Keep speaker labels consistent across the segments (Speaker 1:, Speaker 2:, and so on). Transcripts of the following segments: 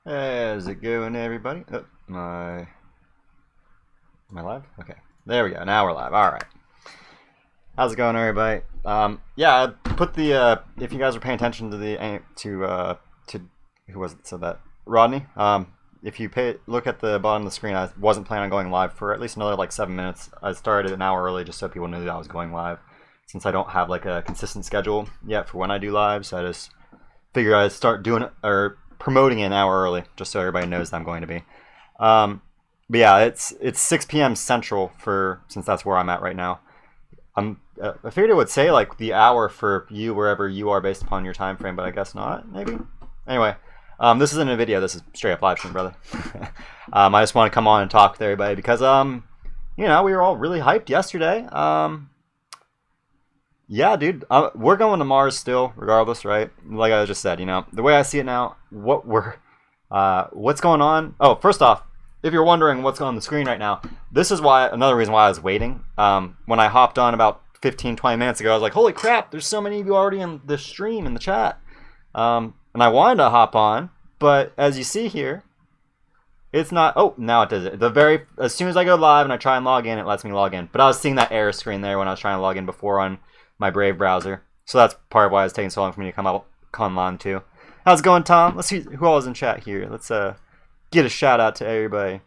Speaker 1: How's it going, everybody? Oh, am I live? Okay, there we go. Now we're live. All right. How's it going, everybody? Yeah, I put the if you guys are paying attention to the to who was it? So that Rodney. If you look at the bottom of the screen, I wasn't planning on going live for at least another like 7 minutes. I started an hour early just so people knew that I was going live, since I don't have like a consistent schedule yet for when I do live. So I just figured I'd start doing it or promoting it an hour early, just so everybody knows that I'm going to be. But yeah, it's 6 p.m. Central since that's where I'm at right now. I figured it would say like the hour for you wherever you are based upon your time frame, but I guess not. Maybe. Anyway, this isn't a video. This is straight up live stream, brother. I just want to come on and talk with everybody because we were all really hyped yesterday. Yeah, dude, we're going to Mars still, regardless, right? Like I just said, the way I see it now, what's going on? Oh, first off, if you're wondering what's on the screen right now, this is another reason why I was waiting. When I hopped on about 15, 20 minutes ago, I was like, holy crap, there's so many of you already in the stream, in the chat. And I wanted to hop on, but as you see here, it's not. Oh, now it does it. As soon as I go live and I try and log in, it lets me log in. But I was seeing that error screen there when I was trying to log in before on my Brave browser. So that's part of why it's taking so long for me to come on too. How's it going, Tom? Let's see who all is in chat here. Let's get a shout out to everybody.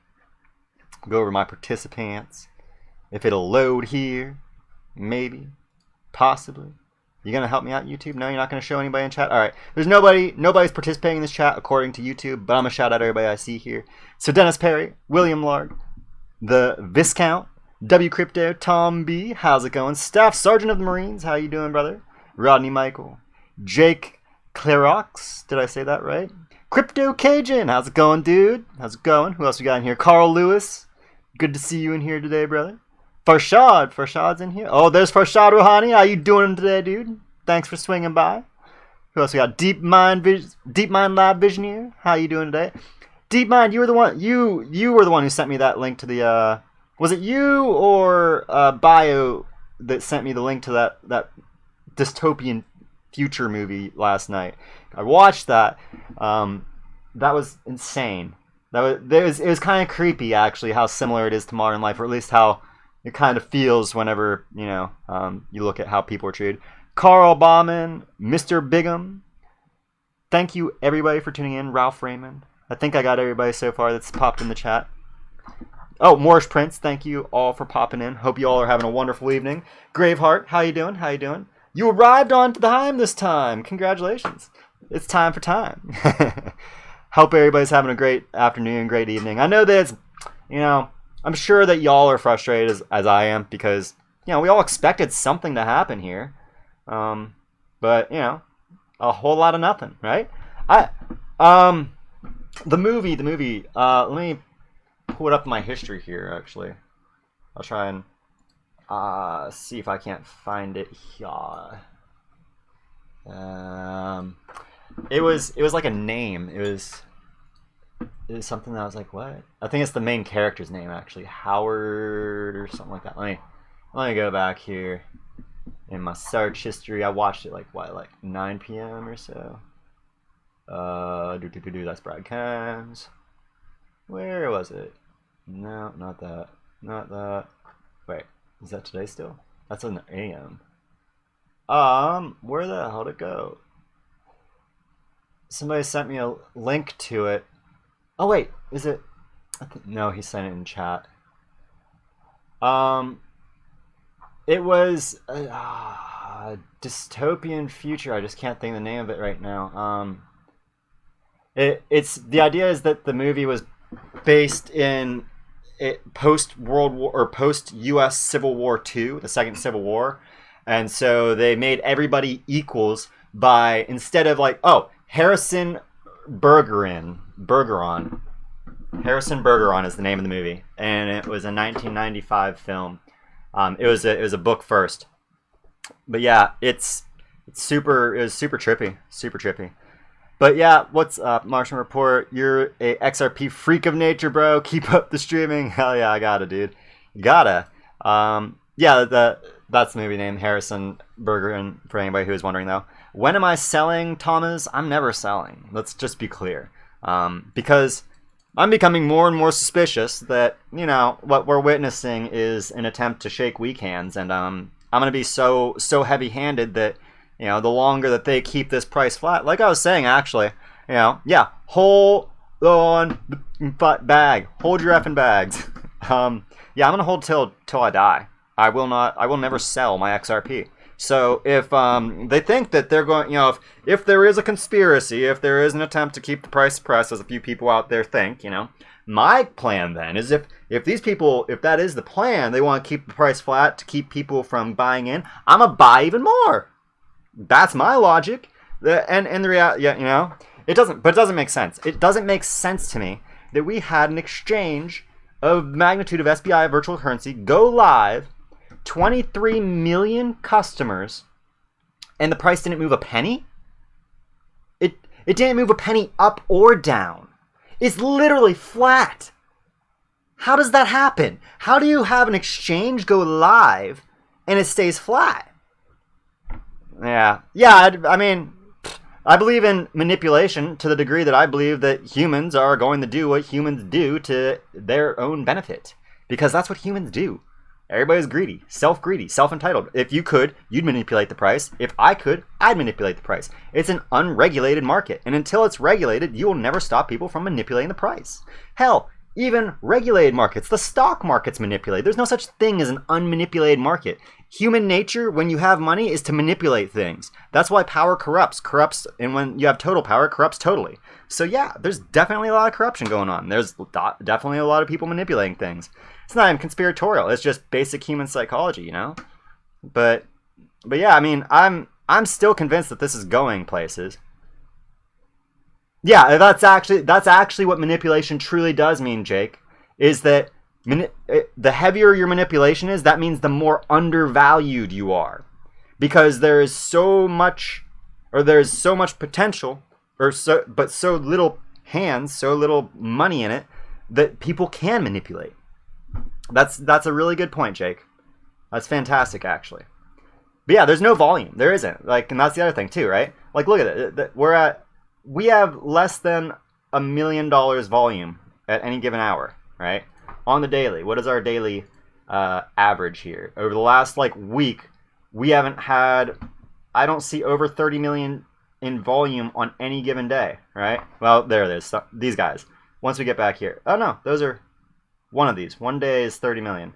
Speaker 1: Go over my participants. If it'll load here, maybe, possibly. You gonna help me out, YouTube? No, you're not gonna show anybody in chat. All right. There's nobody's participating in this chat according to YouTube, but I'm gonna shout out everybody I see here. So Dennis Perry, William Larg, the Viscount, W Crypto, Tom B, how's it going? Staff Sergeant of the Marines, how you doing, brother? Rodney Michael, Jake Clarox, did I say that right? Crypto Cajun, how's it going, dude? How's it going? Who else we got in here? Carl Lewis, good to see you in here today, brother. Farshad's in here. Oh, there's Farshad Rouhani. How you doing today, dude? Thanks for swinging by. Who else we got? Deep Mind Lab Visioneer, how you doing today? Deep Mind, you were the one. You were the one who sent me that link to the. Was it you or Bio that sent me the link to that dystopian future movie last night? I watched that. That was insane. It was kind of creepy, actually, how similar it is to modern life, or at least how it kind of feels whenever you look at how people are treated. Carl Bauman, Mr. Bigham. Thank you everybody for tuning in. Ralph Raymond. I think I got everybody so far that's popped in the chat. Oh, Moorish Prince, thank you all for popping in. Hope you all are having a wonderful evening. Graveheart, how you doing? How you doing? You arrived on time this time. Congratulations. It's time for time. Hope everybody's having a great afternoon, great evening. I know that it's, I'm sure that y'all are frustrated as I am because, we all expected something to happen here. But, a whole lot of nothing, right? The movie, let me pull it up in my history here, actually. I'll try and see if I can't find it here. It was like a name. It was something that I was like, what? I think it's the main character's name, actually, Howard or something like that. Let me go back here in my search history. I watched it like 9 p.m. or so. That's Brad Cams. Where was it? No, not that. Not that. Wait, is that today still? That's an AM. Where the hell did it go? Somebody sent me a link to it. Oh wait, is it? No, he sent it in chat. It was a dystopian future. I just can't think of the name of it right now. It's the idea is that the movie was based in post World War or post U.S. Civil War II, the Second Civil War, and so they made everybody equals by instead of Harrison Bergeron is the name of the movie, and it was a 1995 film. It was a book first, but yeah, it was super trippy. But yeah, what's up, Martian Report? You're a XRP freak of nature, bro. Keep up the streaming. Hell yeah, I gotta, dude. Gotta. Yeah, that's the movie name, Harrison Bergeron, for anybody who's wondering though. When am I selling, Thomas? I'm never selling. Let's just be clear. because I'm becoming more and more suspicious that, you know, what we're witnessing is an attempt to shake weak hands, and I'm going to be so heavy-handed that, you know, the longer that they keep this price flat, like I was saying, actually, you know, yeah, hold on the bag, hold your effing bags. Yeah, I'm going to hold till I die. I will never sell my XRP. So if they think that they're going, you know, if there is a conspiracy, if there is an attempt to keep the price suppressed, as a few people out there think, you know, my plan then is if these people, if that is the plan, they want to keep the price flat to keep people from buying in, I'm gonna buy even more. That's my logic. And the reality, yeah, you know, it doesn't make sense. It doesn't make sense to me that we had an exchange of magnitude of SBI virtual currency go live, 23 million customers, and the price didn't move a penny? It didn't move a penny up or down. It's literally flat. How does that happen? How do you have an exchange go live and it stays flat? Yeah, I mean, I believe in manipulation to the degree that I believe that humans are going to do what humans do to their own benefit. Because that's what humans do. Everybody's greedy, self-entitled. If you could, you'd manipulate the price. If I could, I'd manipulate the price. It's an unregulated market. And until it's regulated, you will never stop people from manipulating the price. Hell, even regulated markets, the stock market's manipulated. There's no such thing as an unmanipulated market. Human nature, when you have money, is to manipulate things. That's why power corrupts, and when you have total power, it corrupts totally. So yeah, there's definitely a lot of corruption going on. There's definitely a lot of people manipulating things. It's not even conspiratorial. It's just basic human psychology, you know? But yeah, I mean, I'm still convinced that this is going places. Yeah, that's actually what manipulation truly does mean, Jake. Is that the heavier your manipulation is, that means the more undervalued you are. Because there's so much potential, but so little hands, so little money in it, that people can manipulate. That's a really good point, Jake. That's fantastic, actually. But yeah, there's no volume. There isn't. Like, and that's the other thing too, right? Like, look at it. We have less than $1 million volume at any given hour, right? On the daily. What is our daily average here? Over the last week, we haven't had, I don't see over 30 million in volume on any given day, right? Well, there it is. So, these guys. Once we get back here. Oh no, those are one of these. One day is 30 million.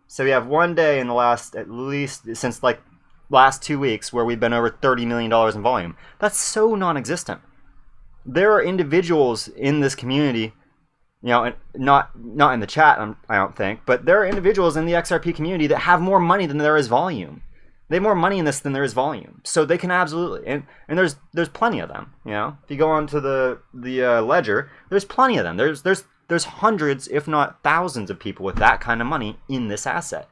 Speaker 1: So we have one day in the last, at least since last 2 weeks, where we've been over $30 million in volume. That's so non-existent. There are individuals in this community, you know, not in the chat, I don't think, but there are individuals in the XRP community that have more money than there is volume. They have more money in this than there is volume. So they can absolutely, and there's plenty of them, you know. If you go onto the ledger, there's plenty of them. There's hundreds, if not thousands, of people with that kind of money in this asset.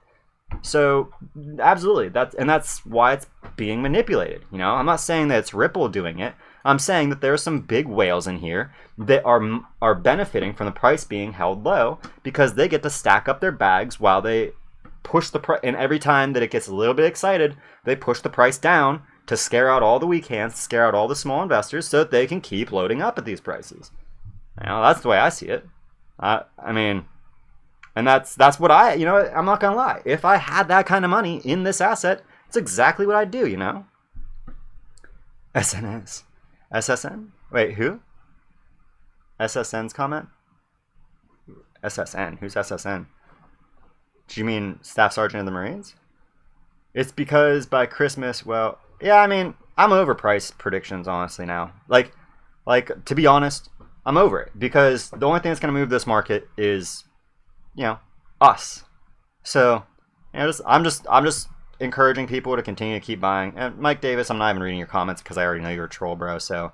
Speaker 1: So absolutely, that's why it's being manipulated. You know, I'm not saying that it's Ripple doing it. I'm saying that there are some big whales in here that are benefiting from the price being held low because they get to stack up their bags while they push the price. And every time that it gets a little bit excited, they push the price down to scare out all the weak hands, scare out all the small investors, so that they can keep loading up at these prices. You know, that's the way I see it. I mean. And that's what I'm not going to lie. If I had that kind of money in this asset, it's exactly what I'd do, you know? SNS. SSN? Wait, who? SSN's comment? SSN. Who's SSN? Do you mean Staff Sergeant of the Marines? It's because by Christmas, well, yeah, I mean, I'm over price predictions, honestly, now. Like, to be honest, I'm over it. Because the only thing that's going to move this market is, you know, us. So, you know, I'm just encouraging people to continue to keep buying. And Mike Davis, I'm not even reading your comments because I already know you're a troll, bro. So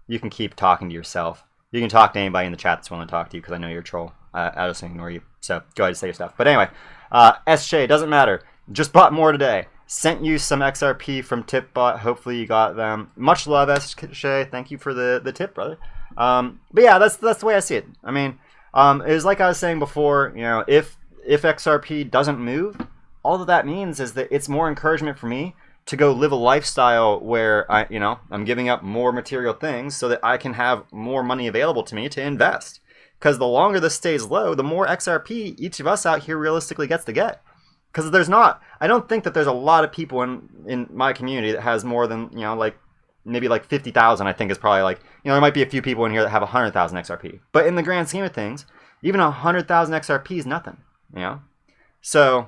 Speaker 1: you can keep talking to yourself. You can talk to anybody in the chat that's willing to talk to you because I know you're a troll. I just ignore you. So go ahead and say your stuff. But anyway, SJ, doesn't matter. Just bought more today. Sent you some XRP from TipBot. Hopefully you got them. Much love, SJ. Thank you for the tip, brother. But yeah, that's the way I see it. I mean, it was like I was saying before, you know, if XRP doesn't move, all that means is that it's more encouragement for me to go live a lifestyle where I'm giving up more material things so that I can have more money available to me to invest. Because the longer this stays low, the more XRP each of us out here realistically gets to get. Because I don't think that there's a lot of people in my community that has more than, maybe like 50,000. I think is probably like, there might be a few people in here that have 100,000 XRP. But in the grand scheme of things, even 100,000 XRP is nothing, So,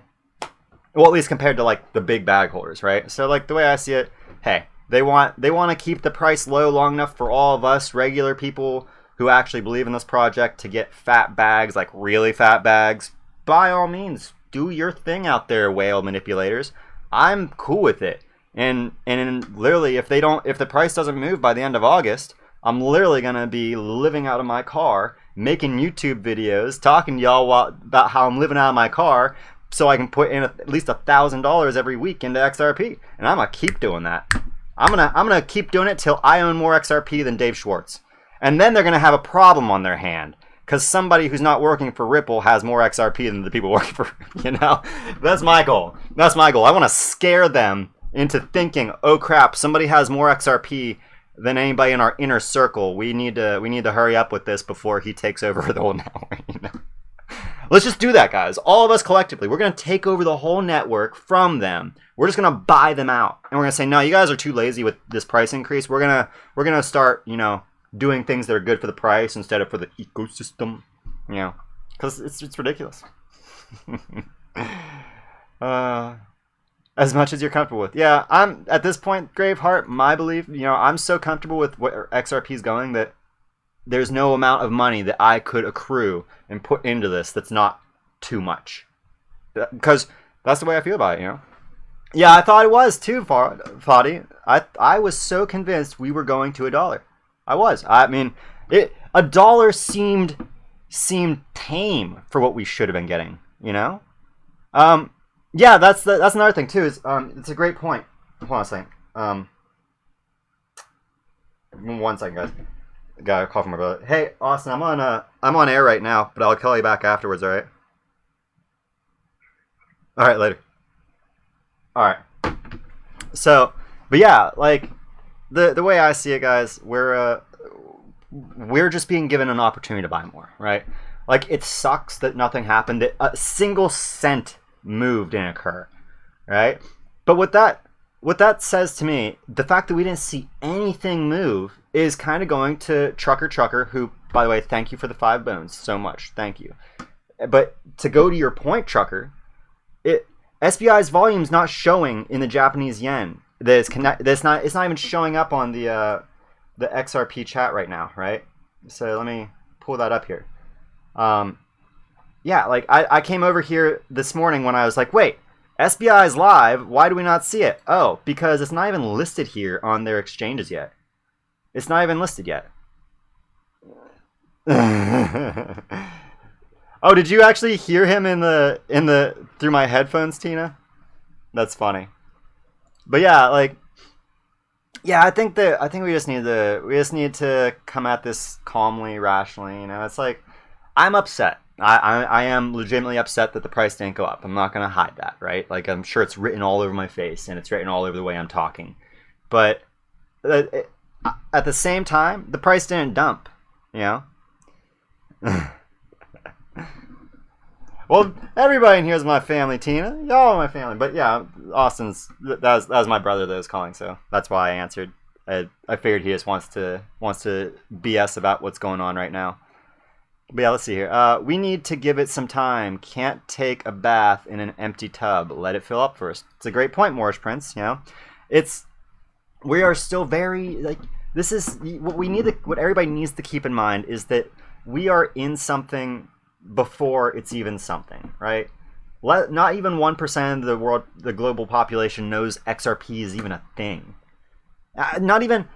Speaker 1: well, at least compared to like the big bag holders, right? So like the way I see it, hey, they want to keep the price low long enough for all of us regular people who actually believe in this project to get fat bags, like really fat bags. By all means, do your thing out there, whale manipulators. I'm cool with it. And literally, if the price doesn't move by the end of August, I'm literally gonna be living out of my car, making YouTube videos, talking to y'all about how I'm living out of my car, so I can put in at least $1,000 every week into XRP, and I'm gonna keep doing that. I'm gonna keep doing it till I own more XRP than Dave Schwartz. And then they're going to have a problem on their hand because somebody who's not working for Ripple has more XRP than the people working for Ripple, That's my goal. I want to scare them into thinking, oh crap, somebody has more XRP than anybody in our inner circle. We need to hurry up with this before he takes over the whole network. Let's just do that, guys. All of us collectively, we're going to take over the whole network from them. We're just going to buy them out. And we're going to say, no, you guys are too lazy with this price increase. We're going to start, doing things that are good for the price instead of for the ecosystem, because it's ridiculous. As much as you're comfortable with. Yeah, I'm at this point, Graveheart, my belief, I'm so comfortable with where XRP is going that there's no amount of money that I could accrue and put into this that's not too much. Because that's the way I feel about it, Yeah, I thought it was too, Fadi. I was so convinced we were going to $1. I was. I mean, $1 seemed tame for what we should have been getting. Yeah, that's another thing too. Is it's a great point. Hold on a second. 1 second, guys. Got a call from my brother. Hey, Austin, I'm on air right now, but I'll call you back afterwards. All right. All right, later. All right. So, but yeah, like. The way I see it, guys, we're just being given an opportunity to buy more, right? Like, it sucks that nothing happened, that a single cent move didn't occur, right? But what that says to me, the fact that we didn't see anything move is kind of going to Trucker, who, by the way, thank you for the 5 bones so much, thank you. But to go to your point, Trucker, SBI's volume's not showing in the Japanese yen. It's not even showing up on the XRP chat right now, right? So let me pull that up here. Yeah, like I came over here this morning when I was like, wait, SBI is live. Why do we not see it? Oh, because it's not even listed here on their exchanges yet. It's not even listed yet. Oh, did you actually hear him in the through my headphones, Tina? That's funny. But yeah, like, yeah, I think we just need to come at this calmly, rationally. It's like, I'm upset. I am legitimately upset that the price didn't go up. I'm not gonna hide that, right? Like, I'm sure it's written all over my face and it's written all over the way I'm talking. But at the same time, the price didn't dump. Well, everybody in here is my family, Tina. Y'all are my family. But yeah, Austin's that was my brother that was calling, so that's why I answered. I figured he just wants to BS about what's going on right now. But yeah, let's see here. We need to give it some time. Can't take a bath in an empty tub. Let it fill up first. It's a great point, Moorish Prince. We are still very like this is what we need. What everybody needs to keep in mind is that we are in something before it's even something, right? Not even 1% of the global population knows XRP is even a thing. Not even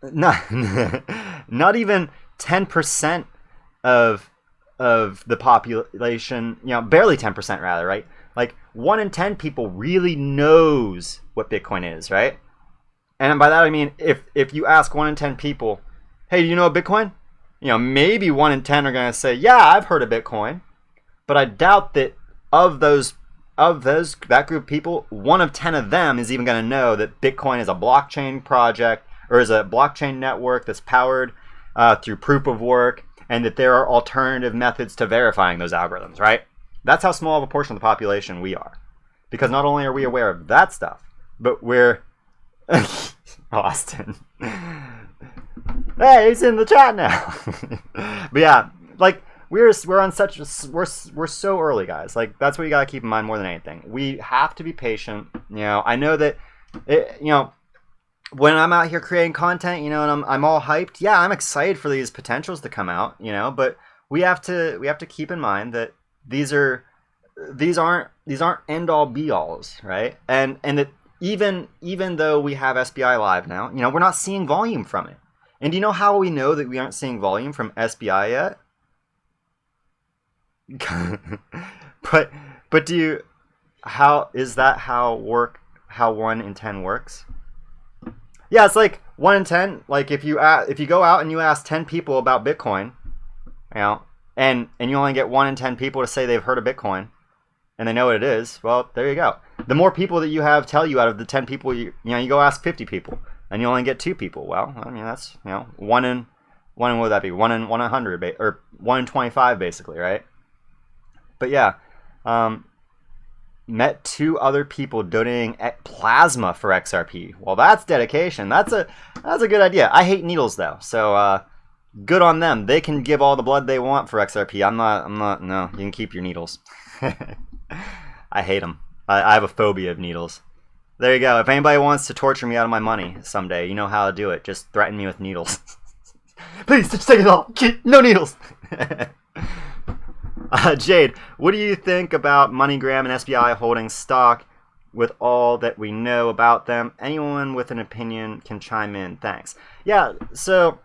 Speaker 1: 10% of the population, barely 10% rather, right? Like 1 in 10 people really knows what Bitcoin is, right? And by that I mean if you ask 1 in 10 people, hey, do you know Bitcoin? Maybe 1 in 10 are going to say, yeah, I've heard of Bitcoin. But I doubt that of those of that group of people, 1 of 10 of them is even going to know that Bitcoin is a blockchain project or is a blockchain network that's powered through proof of work, and that there are alternative methods to verifying those algorithms, right? That's how small of a portion of the population we are. Because not only are we aware of that stuff, but we're... Austin. Hey, he's in the chat now. But yeah, like, we're on such... We're so early, guys. Like, that's what you gotta keep in mind more than anything. We have to be patient. You know, I know that... when I'm out here creating content, you know, and I'm all hyped, yeah, I'm excited for these potentials to come out, you know, but we have to keep in mind that these aren't end all be alls, right? And that even though we have SBI live now, you know, we're not seeing volume from it. And do you know how we know that we aren't seeing volume from SBI yet? but how is that how 1 in 10 works? Yeah, it's like 1 in 10. Like if you go out and you ask 10 people about Bitcoin, you know, and you only get 1 in 10 people to say they've heard of Bitcoin, and they know what it is. Well, there you go. The more people that you have tell you out of the 10 people, you go ask 50 people, and you only get 2 people. Well, I mean that's, you know, one in what would that be? 1 in 100 or 1 in 25 basically, right? But yeah. Met 2 other people donating plasma for XRP. Well, that's dedication. That's a good idea. I hate needles though, so good on them. They can give all the blood they want for XRP. I'm not. No, you can keep your needles. I hate them. I have a phobia of needles. There you go. If anybody wants to torture me out of my money someday, you know how to do it. Just threaten me with needles. Please, just take it all. No needles. Jade, what do you think about MoneyGram and SBI holding stock with all that we know about them? Anyone with an opinion can chime in. Thanks. Yeah, so,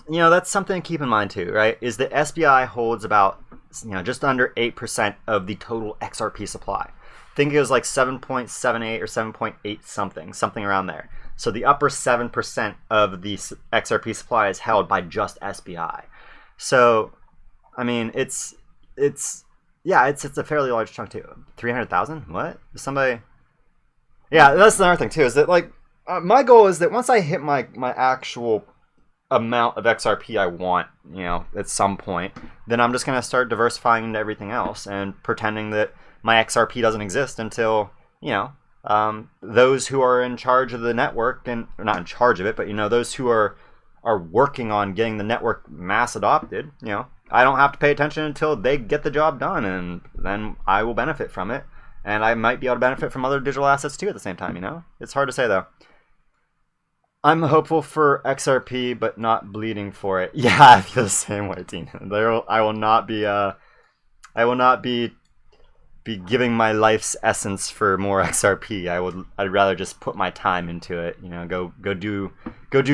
Speaker 1: you know, that's something to keep in mind too, right? Is that SBI holds about, you know, just under 8% of the total XRP supply. I think it was like 7.78 or 7.8 something around there. So the upper 7% of the XRP supply is held by just SBI. So, I mean, it's a fairly large chunk too. 300,000? What? Somebody? Yeah, that's another thing too. Is that like my goal is that once I hit my actual amount of XRP I want, you know, at some point, then I'm just gonna start diversifying into everything else and pretending that my XRP doesn't exist until, you know, those who are in charge of the network, and or not in charge of it, but you know, those who are working on getting the network mass adopted, you know, I don't have to pay attention until they get the job done, and then I will benefit from it. And I might be able to benefit from other digital assets too at the same time, you know? It's hard to say though. I'm hopeful for XRP, but not bleeding for it. Yeah, I feel the same way, Tina. I will not be giving my life's essence for more XRP. I'd rather just put my time into it, you know, go do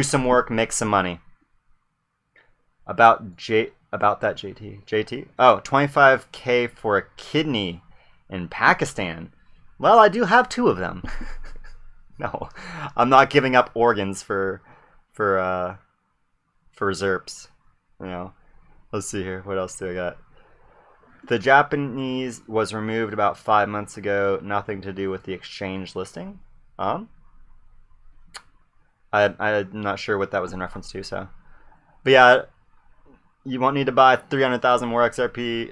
Speaker 1: some work, make some money. About that JT. Oh, 25K for a kidney in Pakistan. Well, I do have 2 of them. No, I'm not giving up organs for ZERPs. You know, let's see here. What else do I got? The Japanese was removed about 5 months ago. Nothing to do with the exchange listing. I'm not sure what that was in reference to. So, but yeah. You won't need to buy 300,000 more XRP.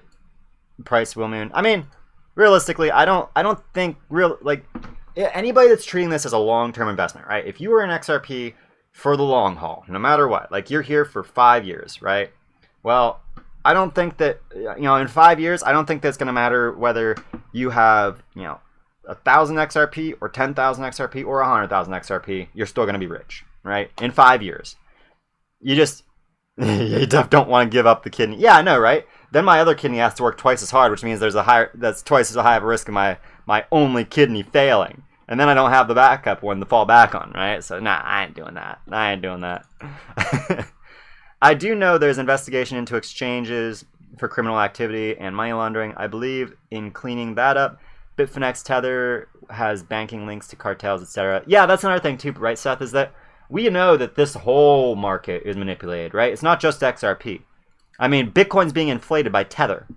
Speaker 1: Price will moon. I mean, realistically, I don't think anybody that's treating this as a long-term investment, right? If you were in XRP for the long haul, no matter what, like you're here for 5 years, right? Well, I don't think that, you know, in 5 years, I don't think that's going to matter whether you have, you know, 1,000 XRP or 10,000 XRP or 100,000 XRP. You're still going to be rich, right? In 5 years. You don't want to give up the kidney. Yeah, I know, right? Then my other kidney has to work twice as hard, which means that's twice as high of a risk of my only kidney failing. And then I don't have the backup one to fall back on, right? So, nah, I ain't doing that. I do know there's investigation into exchanges for criminal activity and money laundering. I believe in cleaning that up. Bitfinex Tether has banking links to cartels, etc. Yeah, that's another thing too, right, Seth, is that we know that this whole market is manipulated, right? It's not just XRP. I mean, Bitcoin's being inflated by Tether.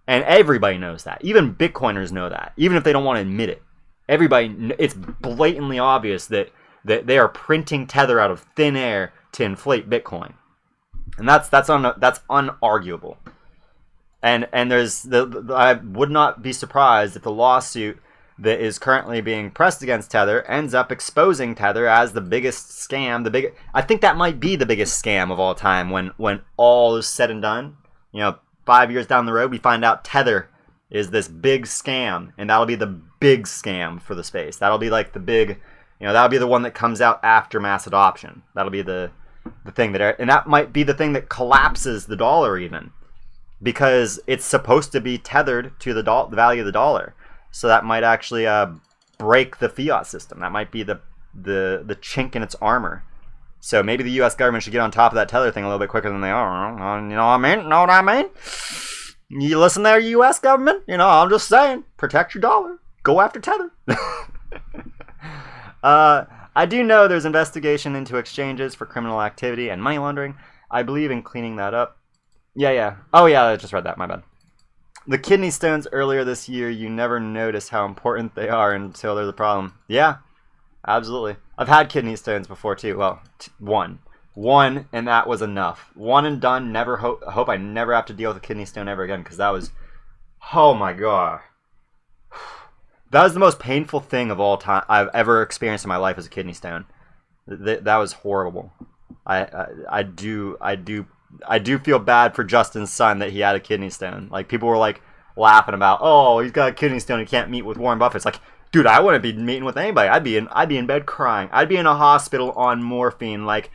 Speaker 1: And everybody knows that. Even Bitcoiners know that, even if they don't want to admit it. It's blatantly obvious that they are printing Tether out of thin air to inflate Bitcoin, and that's unarguable. And I would not be surprised if the lawsuit that is currently being pressed against Tether ends up exposing Tether as the biggest scam. I think that might be the biggest scam of all time when all is said and done. 5 years down the road, we find out Tether is this big scam, and that'll be the big scam for the space. That'll be like the big, that'll be the one that comes out after mass adoption. That'll be the thing and that might be the thing that collapses the dollar even, because it's supposed to be tethered to the value of the dollar. So that might actually break the fiat system. That might be the chink in its armor. So maybe the U.S. government should get on top of that Tether thing a little bit quicker than they are. You know what I mean? Know what I mean? You listen there, U.S. government? I'm just saying, protect your dollar. Go after Tether. I do know there's investigation into exchanges for criminal activity and money laundering. I believe in cleaning that up. Yeah. Oh, yeah, I just read that. My bad. The kidney stones earlier this year, you never notice how important they are until there's a problem. Yeah. Absolutely. I've had kidney stones before too. Well, one, and that was enough. One and done. Hope I never have to deal with a kidney stone ever again, because that was, oh my god, that was the most painful thing of all time I've ever experienced in my life as a kidney stone. That was horrible. I do feel bad for Justin's son that he had a kidney stone. Like, people were like laughing about, oh, he's got a kidney stone, he can't meet with Warren Buffett. It's like, dude, I wouldn't be meeting with anybody. I'd be in bed crying. I'd be in a hospital on morphine, like,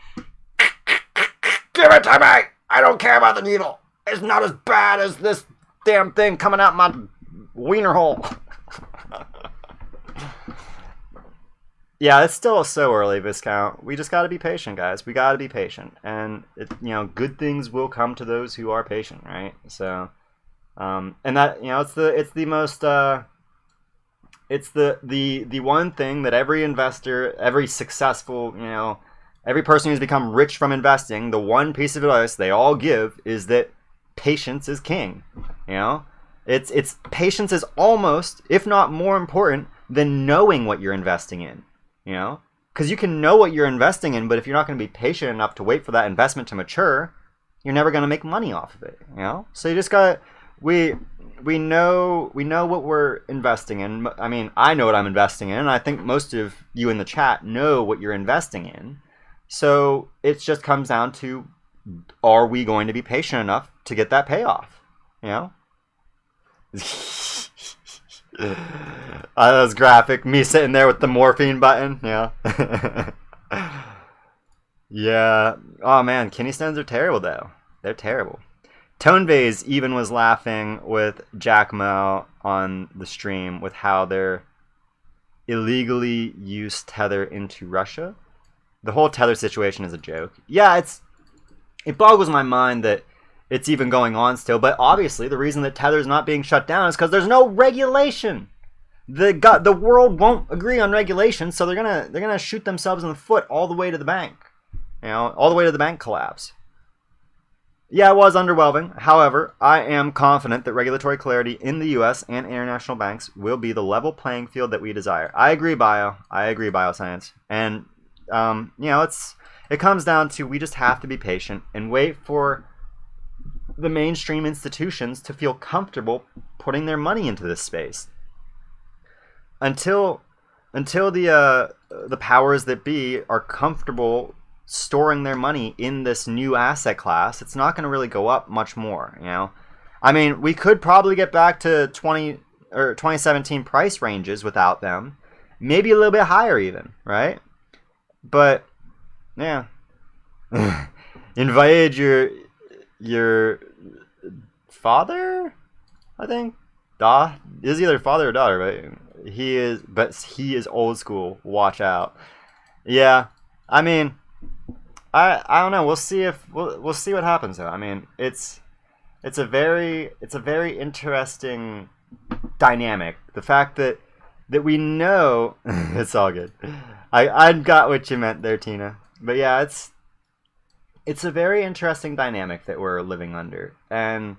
Speaker 1: give it to me. I don't care about the needle. It's not as bad as this damn thing coming out my wiener hole. Yeah, it's still so early, Viscount. We just got to be patient, guys. We got to be patient, and good things will come to those who are patient, right? So, and that it's the most. It's the one thing that every investor, every successful, every person who's become rich from investing, the one piece of advice they all give is that patience is king. It's patience is almost, if not more important than knowing what you're investing in. Because you can know what you're investing in, but if you're not going to be patient enough to wait for that investment to mature, you're never going to make money off of it. So you just got we know what we're investing in. I mean, I know what I'm investing in, and I think most of you in the chat know what you're investing in. So it just comes down to, are we going to be patient enough to get that payoff? That was graphic. Me sitting there with the morphine button. Yeah. Oh man, kidney stones are terrible though. They're terrible. Tonevase even was laughing with Jack Ma on the stream with how they're illegally used Tether into Russia. The whole Tether situation is a joke. Yeah, it boggles my mind that it's even going on still, but obviously the reason that Tether is not being shut down is because there's no regulation. The world won't agree on regulation, so they're gonna shoot themselves in the foot all the way to the bank. All the way to the bank collapse. Yeah, it was underwhelming. However, I am confident that regulatory clarity in the U.S. and international banks will be the level playing field that we desire. I agree, Bio. I agree, Bioscience. And, it comes down to, we just have to be patient and wait for the mainstream institutions to feel comfortable putting their money into this space. Until the powers that be are comfortable storing their money in this new asset class, it's not going to really go up much more. I mean, we could probably get back to 2017 price ranges without them, maybe a little bit higher even, right? But yeah, invite your father, I think. Is either father or daughter, right? He is old school. Watch out. Yeah, I mean, I don't know. We'll see we'll see what happens though. I mean, it's a very interesting dynamic. The fact that we know it's all good. I got what you meant there, Tina. But yeah, it's a very interesting dynamic that we're living under, and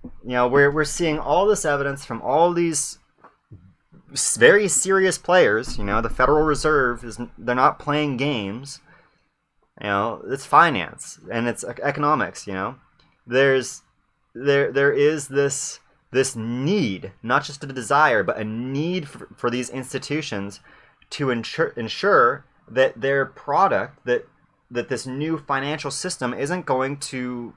Speaker 1: You know, we're seeing all this evidence from all these very serious players. You know, the Federal Reserve they're not playing games. You know, it's finance and it's economics. You know, there is this need, not just a desire, but a need for these institutions to ensure that their product, that this new financial system isn't going to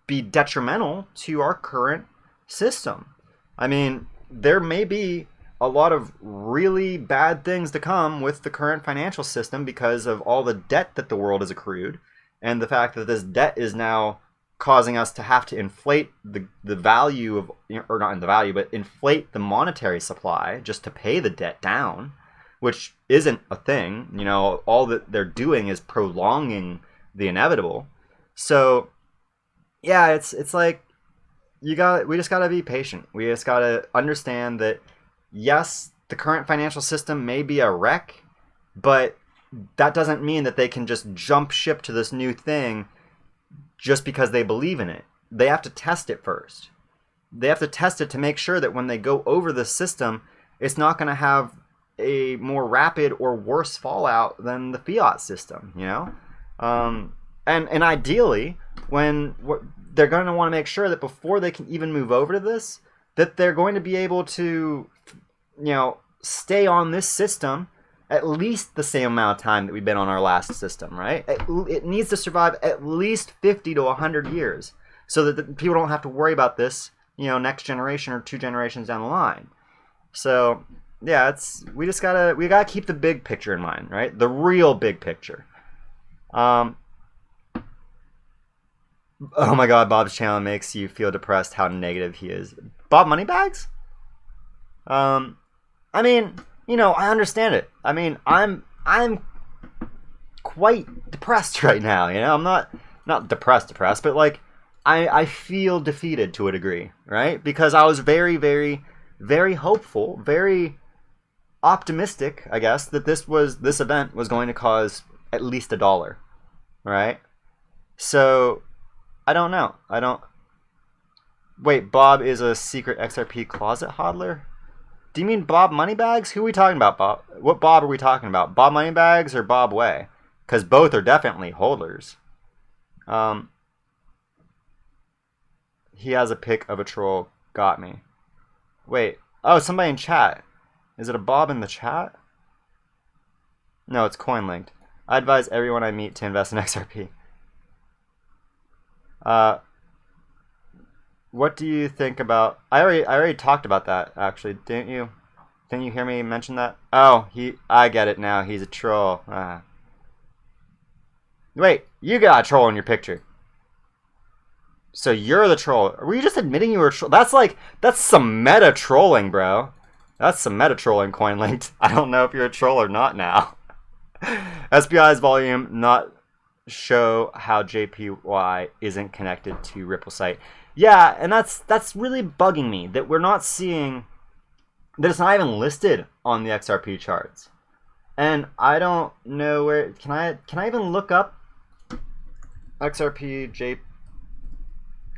Speaker 1: be detrimental to our current system. I mean, there may be a lot of really bad things to come with the current financial system because of all the debt that the world has accrued, and the fact that this debt is now causing us to have to inflate the value of, or not in the value, but inflate the monetary supply just to pay the debt down, which isn't a thing. You know, all that they're doing is prolonging the inevitable. So yeah, it's like we just gotta be patient. We just gotta understand that yes, the current financial system may be a wreck, but that doesn't mean that they can just jump ship to this new thing just because they believe in it. They have to test it first. They have to test it to make sure that when they go over the system, it's not going to have a more rapid or worse fallout than the fiat system, you know? And ideally, they're going to want to make sure that before they can even move over to this, that they're going to be able to, you know, stay on this system at least the same amount of time that we've been on our last system, right? It needs to survive at least 50 to 100 years so that the people don't have to worry about this, you know, next generation or 2 generations down the line. So yeah, we gotta keep the big picture in mind, right? The real big picture. Oh my God, Bob's channel makes you feel depressed how negative he is. Bob Moneybags? I mean, you know, I understand it. I mean, I'm quite depressed right now, you know? I'm not depressed, but like I feel defeated to a degree, right? Because I was very, very, very hopeful, very optimistic, I guess, that this event was going to cause at least $1, right? So I don't know. Wait, Bob is a secret XRP closet hodler? Do you mean Bob Moneybags? Who are we talking about, Bob? What Bob are we talking about? Bob Moneybags or Bob Way? Because both are definitely holders. He has a pic of a troll. Got me. Wait. Oh, somebody in chat. Is it a Bob in the chat? No, it's coin linked. I advise everyone I meet to invest in XRP. What do you think about... I already talked about that, actually. Didn't you hear me mention that? Oh, I get it now. He's a troll. Wait, you got a troll in your picture. So you're the troll. Were you just admitting you were a troll? That's some meta trolling, bro. That's some meta trolling, coin linked. I don't know if you're a troll or not now. SBI's volume not show how JPY isn't connected to Ripple site. Yeah, and that's really bugging me that we're not seeing that it's not even listed on the XRP charts. And I don't know where can I even look up XRP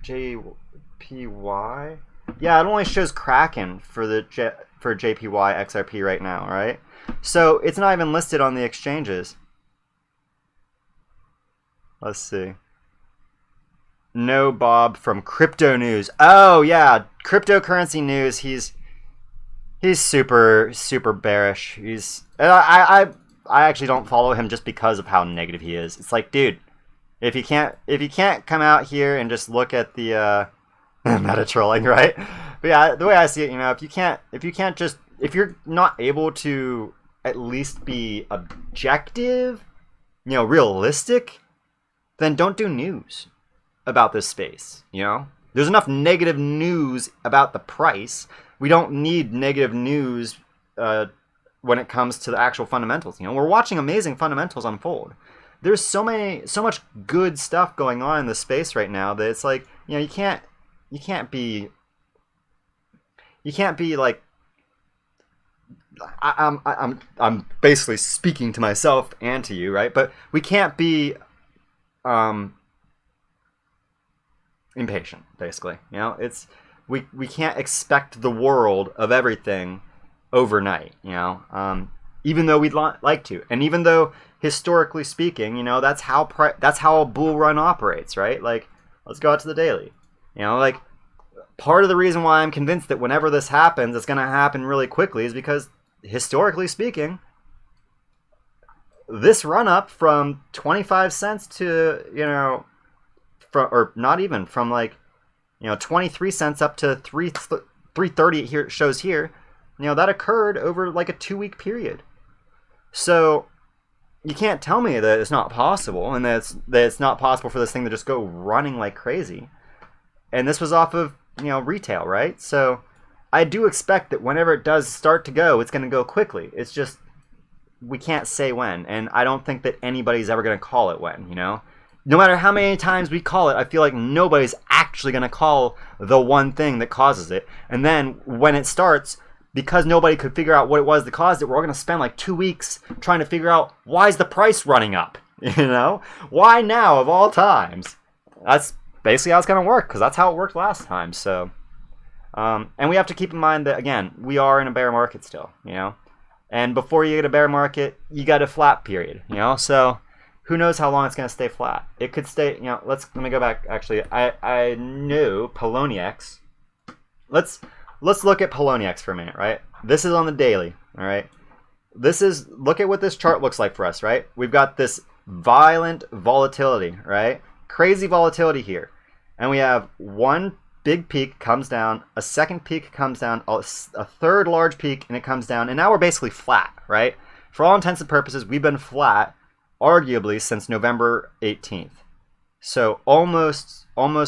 Speaker 1: JPY? Yeah, it only shows Kraken for JPY XRP right now, right? So it's not even listed on the exchanges. Let's see. No Bob from Crypto News. Oh yeah, cryptocurrency news. He's super bearish. I actually don't follow him just because of how negative he is. It's like, dude, if you can't come out here and just look at the meta trolling, right? But yeah, the way I see it, you know, if you're not able to at least be objective, you know, realistic, then don't do news about this space, you know? There's enough negative news about the price. We don't need negative news when it comes to the actual fundamentals. You know, we're watching amazing fundamentals unfold. There's so much good stuff going on in the space right now that it's like, you know, you can't be like, I'm basically speaking to myself and to you, right? But we can't be impatient, basically. You know, it's we can't expect the world of everything overnight. You know, even though we'd like to, and even though historically speaking, you know, that's how a bull run operates, right? Like, let's go out to the daily. You know, like, part of the reason why I'm convinced that whenever this happens, it's going to happen really quickly is because historically speaking, this run up from 25 cents to, you know, or not even from, like, you know, 23 cents up to 330 here shows here, you know, that occurred over like a 2-week period. So you can't tell me that it's not possible, and that it's not possible for this thing to just go running like crazy. And this was off of, you know, retail, right? So I do expect that whenever it does start to go, it's going to go quickly. It's just, we can't say when, and I don't think that anybody's ever going to call it when, you know? No matter how many times we call it, I feel like nobody's actually going to call the one thing that causes it. And then when it starts, because nobody could figure out what it was that caused it, we're all going to spend like 2 weeks trying to figure out, why is the price running up? You know? Why now of all times? That's basically how it's going to work, because that's how it worked last time. So, and we have to keep in mind that, again, we are in a bear market still, you know? And before you get a bear market, you got a flat period, you know? So who knows how long it's going to stay flat? It could stay, you know, let me go back. Actually, I knew Poloniex. Let's look at Poloniex for a minute, right? This is on the daily, all right? Look at what this chart looks like for us, right? We've got this violent volatility, right? Crazy volatility here. And we have one big peak comes down, a second peak comes down, a third large peak, and it comes down. And now we're basically flat, right? For all intents and purposes, we've been flat arguably since November 18th. So almost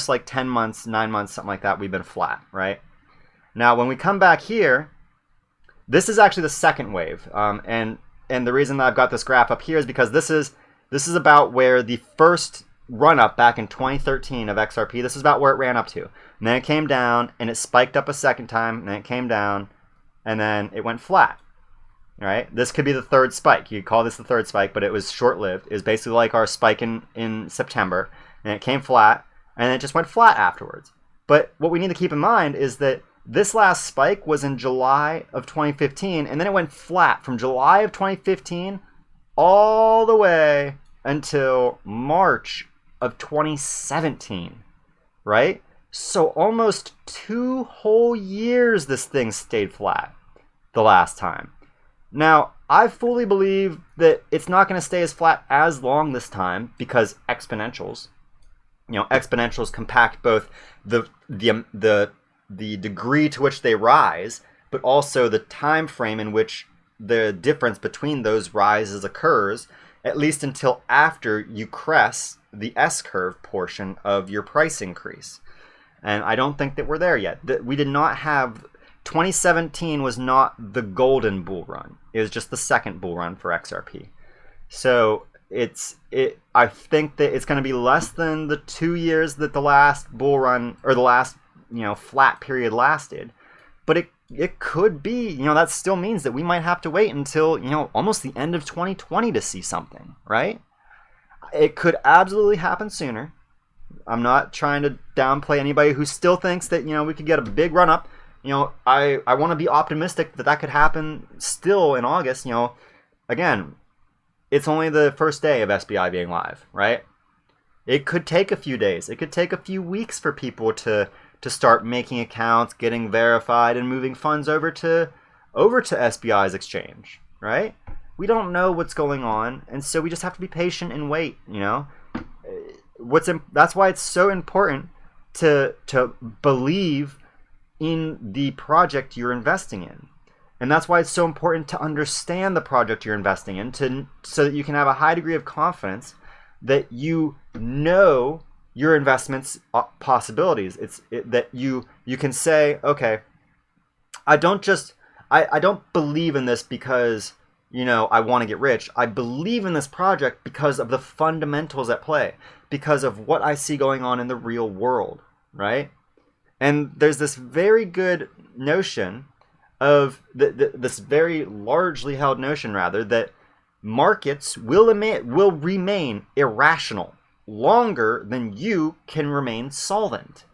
Speaker 1: like 10 months, 9 months, something like that, we've been flat, right? Now, when we come back here, this is actually the second wave. And the reason that I've got this graph up here is because this is about where the first run up back in 2013 of XRP, this is about where it ran up to. And then it came down, and it spiked up a second time, and then it came down, and then it went flat. Right? This could be the third spike. You could call this the third spike, but it was short-lived. It was basically like our spike in September, and it came flat, and then it just went flat afterwards. But what we need to keep in mind is that this last spike was in July of 2015, and then it went flat from July of 2015 all the way until March of 2017, right? So almost 2 whole years this thing stayed flat the last time. Now, I fully believe that it's not going to stay as flat as long this time because exponentials compact both the degree to which they rise, but also the time frame in which the difference between those rises occurs, at least until after you crest the S-curve portion of your price increase. And I don't think that we're there yet. We did not have... 2017 was not the golden bull run. It was just the second bull run for XRP. So I think that it's going to be less than the 2 years that the last bull run, or the last, you know, flat period lasted. But it could be, you know, that still means that we might have to wait until, you know, almost the end of 2020 to see something, right? It could absolutely happen sooner. I'm not trying to downplay anybody who still thinks that, you know, we could get a big run up. You know, I want to be optimistic that could happen still in August. You know, again, it's only the first day of SBI being live, right? It could take a few days. It could take a few weeks for people to start making accounts, getting verified, and moving funds over to SBI's exchange, right? We don't know what's going on, and so we just have to be patient and wait, you know? That's why it's so important to believe in the project you're investing in. And that's why it's so important to understand the project you're investing in, so that you can have a high degree of confidence that you know your investment's possibilities. That you can say, okay, I don't believe in this because, you know, I want to get rich. I believe in this project because of the fundamentals at play, because of what I see going on in the real world, right? And there's this very good notion of this very largely held notion, rather, that markets will remain irrational longer than you can remain solvent.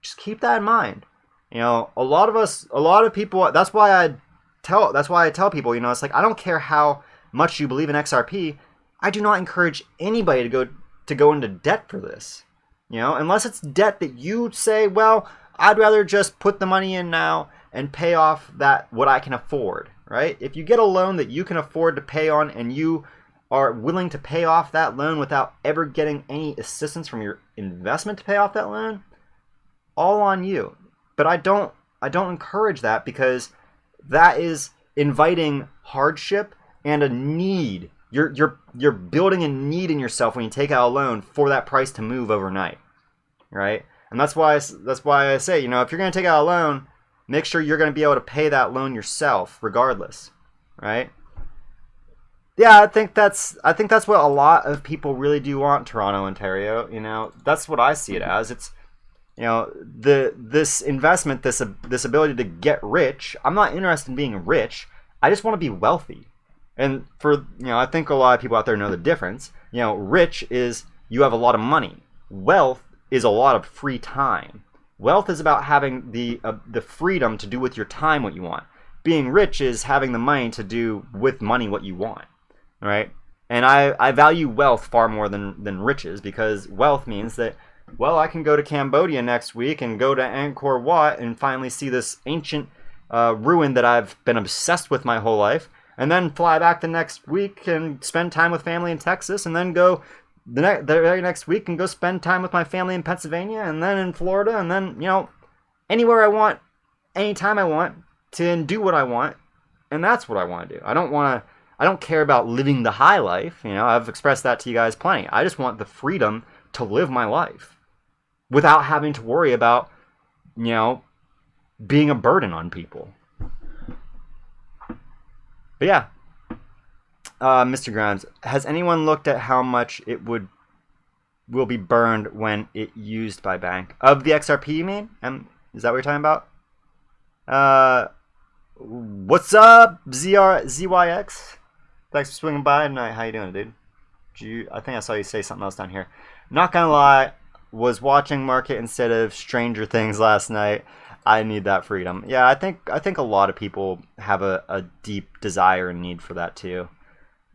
Speaker 1: Just keep that in mind. You know, a lot of people, that's why I tell people, you know, it's like, I don't care how much you believe in XRP. I do not encourage anybody to go into debt for this. You know, unless it's debt that you say, well, I'd rather just put the money in now and pay off what I can afford, right? If you get a loan that you can afford to pay on and you are willing to pay off that loan without ever getting any assistance from your investment to pay off that loan, all on you. But I don't encourage that, because that is inviting hardship and a need. You're building a need in yourself when you take out a loan for that price to move overnight, right? And that's why I say, you know, if you're going to take out a loan, make sure you're going to be able to pay that loan yourself regardless, right? Yeah, I think that's what a lot of people really do want, Toronto, Ontario. You know, that's what I see it as. It's, you know, this investment, this ability to get rich. I'm not interested in being rich. I just want to be wealthy. And I think a lot of people out there know the difference. You know, rich is you have a lot of money. Wealth is a lot of free time. Wealth is about having the freedom to do with your time what you want. Being rich is having the money to do with money what you want, right? And I value wealth far more than riches, because wealth means that, well, I can go to Cambodia next week and go to Angkor Wat and finally see this ancient ruin that I've been obsessed with my whole life, and then fly back the next week and spend time with family in Texas, and then go the very next week and go spend time with my family in Pennsylvania, and then in Florida, and then, you know, anywhere I want, anytime I want, to do what I want. And that's what I want to do. I don't care about living the high life. You know, I've expressed that to you guys plenty. I just want the freedom to live my life without having to worry about, you know, being a burden on people. But yeah, Mr. Grimes, has anyone looked at how much it will be burned when it used by bank? Of the XRP, you mean? Is that what you're talking about? What's up, ZYX? Thanks for swinging by tonight. How you doing, dude? I think I saw you say something else down here. Not gonna lie, was watching market instead of Stranger Things last night. I need that freedom. Yeah, I think a lot of people have a deep desire and need for that too.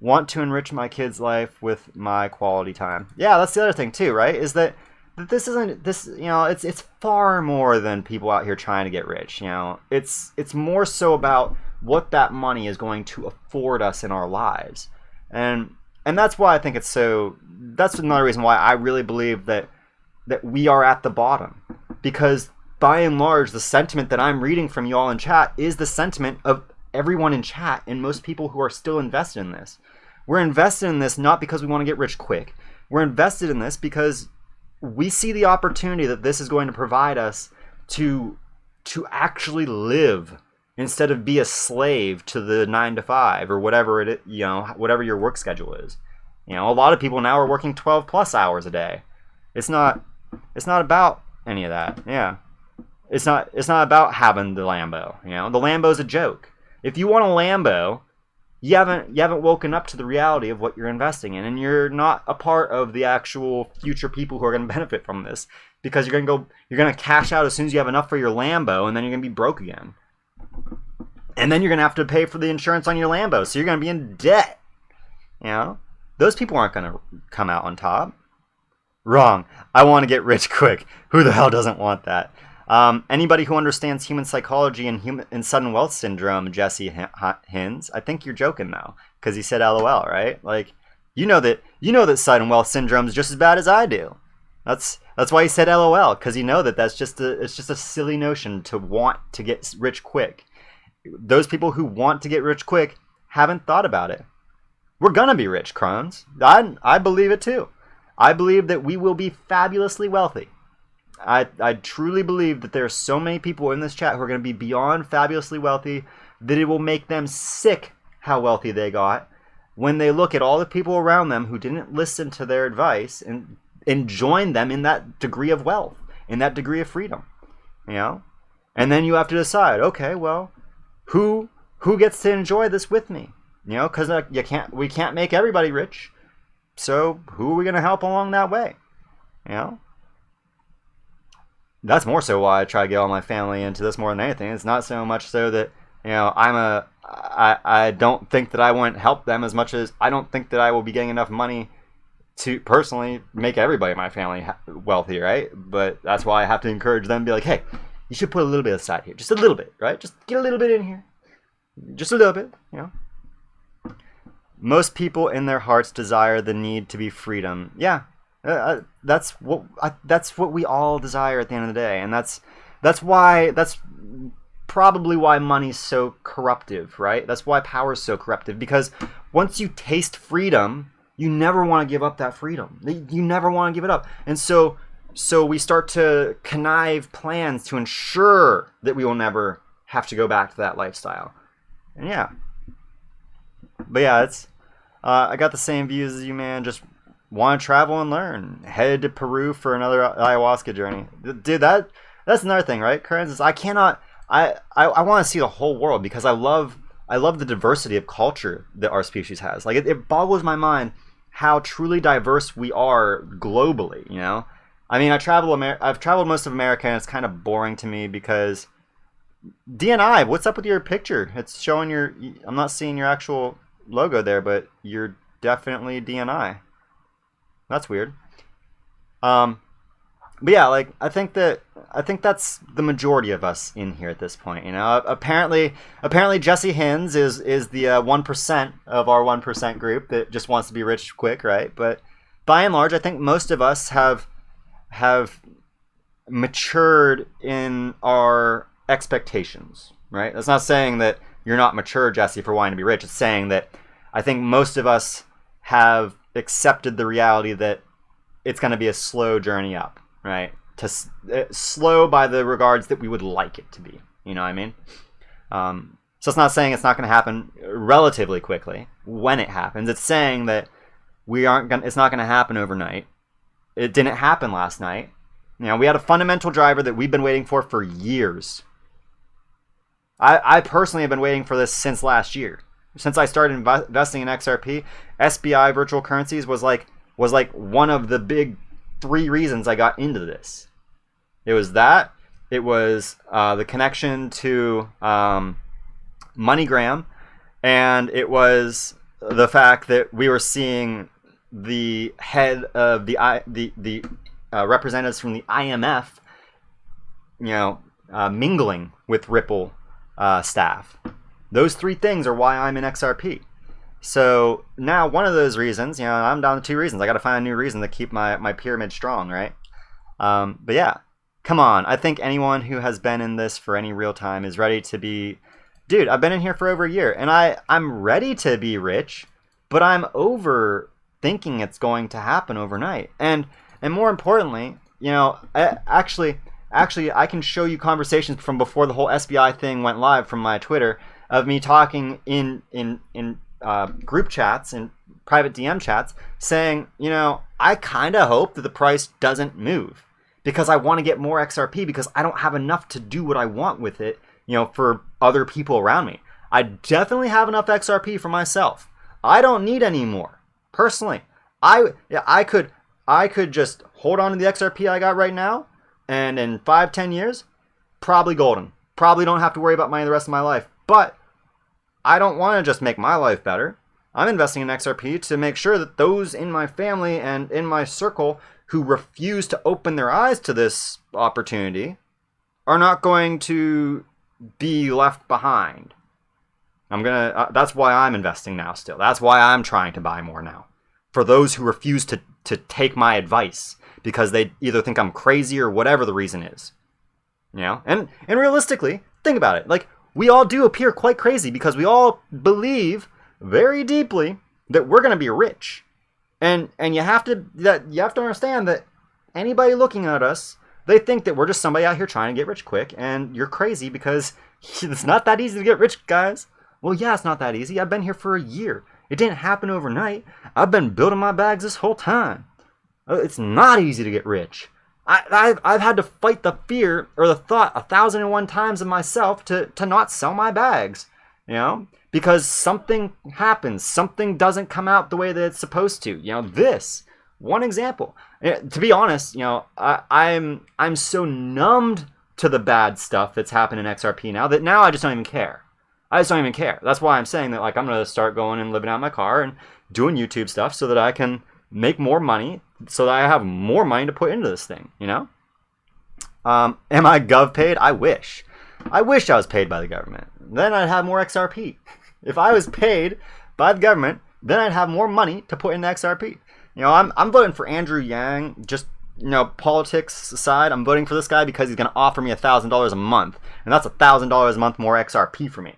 Speaker 1: Want to enrich my kid's life with my quality time. Yeah, that's the other thing too, right? Is that this isn't this, you know, it's far more than people out here trying to get rich. You know, it's more so about what that money is going to afford us in our lives, and that's why I think it's so. That's another reason why I really believe that we are at the bottom, because by and large, the sentiment that I'm reading from you all in chat is the sentiment of everyone in chat and most people who are still invested in this. We're invested in this not because we want to get rich quick. We're invested in this because we see the opportunity that this is going to provide us to actually live instead of be a slave to the 9 to 5 or whatever whatever your work schedule is. You know, a lot of people now are working 12 plus hours a day. It's not about any of that. Yeah. It's not about having the Lambo. You know, the Lambo's a joke. If you want a Lambo, you haven't woken up to the reality of what you're investing in, and you're not a part of the actual future people who are going to benefit from this, because you're going to cash out as soon as you have enough for your Lambo, and then you're going to be broke again. And then you're going to have to pay for the insurance on your Lambo, so you're going to be in debt. You know, those people aren't going to come out on top. Wrong. I want to get rich quick. Who the hell doesn't want that? Anybody who understands human psychology and sudden wealth syndrome, Jesse Hins, I think you're joking though, because he said LOL, right? Like, you know that sudden wealth syndrome is just as bad as I do. That's why he said LOL, because you know it's just a silly notion to want to get rich quick. Those people who want to get rich quick haven't thought about it. We're gonna be rich, Crones. I believe it too. I believe that we will be fabulously wealthy. I truly believe that there are so many people in this chat who are going to be beyond fabulously wealthy that it will make them sick how wealthy they got when they look at all the people around them who didn't listen to their advice and join them in that degree of wealth, in that degree of freedom, you know? And then you have to decide, okay, well, who gets to enjoy this with me? You know, because we can't make everybody rich. So who are we going to help along that way? You know? That's more so why I try to get all my family into this more than anything. It's not so much so that, you know, I don't think that I won't help them as much as I don't think that I will be getting enough money to personally make everybody in my family wealthy, right? But that's why I have to encourage them, be like, hey, you should put a little bit aside here. Just a little bit, right? Just get a little bit in here. Just a little bit, you know? Most people in their hearts desire the need to be freedom. Yeah. That's what we all desire at the end of the day, and that's probably why money's so corruptive, right? That's why power is so corruptive, because once you taste freedom, you never want to give up that freedom. You never want to give it up, and so we start to connive plans to ensure that we will never have to go back to that lifestyle. And yeah, but yeah, it's I got the same views as you, man. Just want to travel and learn. Headed to Peru for another ayahuasca journey. Dude, that's another thing, right? Currents, I want to see the whole world, because I love the diversity of culture that our species has. Like, it boggles my mind how truly diverse we are globally, you know? I mean, I've traveled most of America, and it's kind of boring to me because DNI, what's up with your picture? It's showing I'm not seeing your actual logo there, but you're definitely DNI. That's weird. But yeah, like I think that's the majority of us in here at this point. You know, apparently Jesse Hins is the 1% of our 1% group that just wants to be rich quick, right? But by and large, I think most of us have matured in our expectations, right? That's not saying that you're not mature, Jesse, for wanting to be rich. It's saying that I think most of us have accepted the reality that it's going to be a slow journey up, right? Slow by the regards that we would like it to be. You know what I mean? So it's not saying it's not going to happen relatively quickly when it happens. It's saying that it's not going to happen overnight. It didn't happen last night. You know, we had a fundamental driver that we've been waiting for years. I personally have been waiting for this since last year. Since I started investing in XRP, SBI virtual currencies was like one of the big 3 reasons I got into this. It was that. It was the connection to MoneyGram, and it was the fact that we were seeing the head of the representatives from the IMF, you know, mingling with Ripple staff. Those 3 things are why I'm in XRP. So now one of those reasons, you know, I'm down to 2 reasons. I got to find a new reason to keep my pyramid strong, right? But yeah, come on. I think anyone who has been in this for any real time is ready to be... Dude, I've been in here for over a year, and I'm ready to be rich, but I'm overthinking it's going to happen overnight. And more importantly, you know, actually, I can show you conversations from before the whole SBI thing went live from my Twitter, of me talking in group chats and private DM chats saying, you know, I kind of hope that the price doesn't move because I want to get more XRP because I don't have enough to do what I want with it, you know, for other people around me. I definitely have enough XRP for myself. I don't need any more. Personally, I could just hold on to the XRP I got right now, and in 5-10 years, probably golden. Probably don't have to worry about money the rest of my life. But I don't want to just make my life better. I'm investing in XRP to make sure that those in my family and in my circle who refuse to open their eyes to this opportunity are not going to be left behind. That's why I'm investing now still. That's why I'm trying to buy more now. For those who refuse to take my advice because they either think I'm crazy or whatever the reason is. You know? And realistically, think about it. Like, we all do appear quite crazy because we all believe very deeply that we're going to be rich. And you have to understand that anybody looking at us, they think that we're just somebody out here trying to get rich quick, and you're crazy because it's not that easy to get rich, guys. Well, yeah, it's not that easy. I've been here for a year. It didn't happen overnight. I've been building my bags this whole time. It's not easy to get rich. I've had to fight the fear or the thought 1,001 times of myself to not sell my bags. you know, because something happens, something doesn't come out the way that it's supposed to. You know, this one example. To be honest, you know, I'm so numbed to the bad stuff that's happened in XRP now that now I just don't even care. I just don't even care. That's why I'm saying that, like, I'm gonna start going and living out in my car and doing YouTube stuff so that I can make more money, so that I have more money to put into this thing. You know. Am I gov paid? I wish. I wish I was paid by the government. Then I'd have more XRP. If I was paid by the government, then I'd have more money to put into XRP. You know, I'm voting for Andrew Yang. Just, you know, politics aside, I'm voting for this guy because he's going to offer me $1,000 a month, and that's $1,000 a month more XRP for me.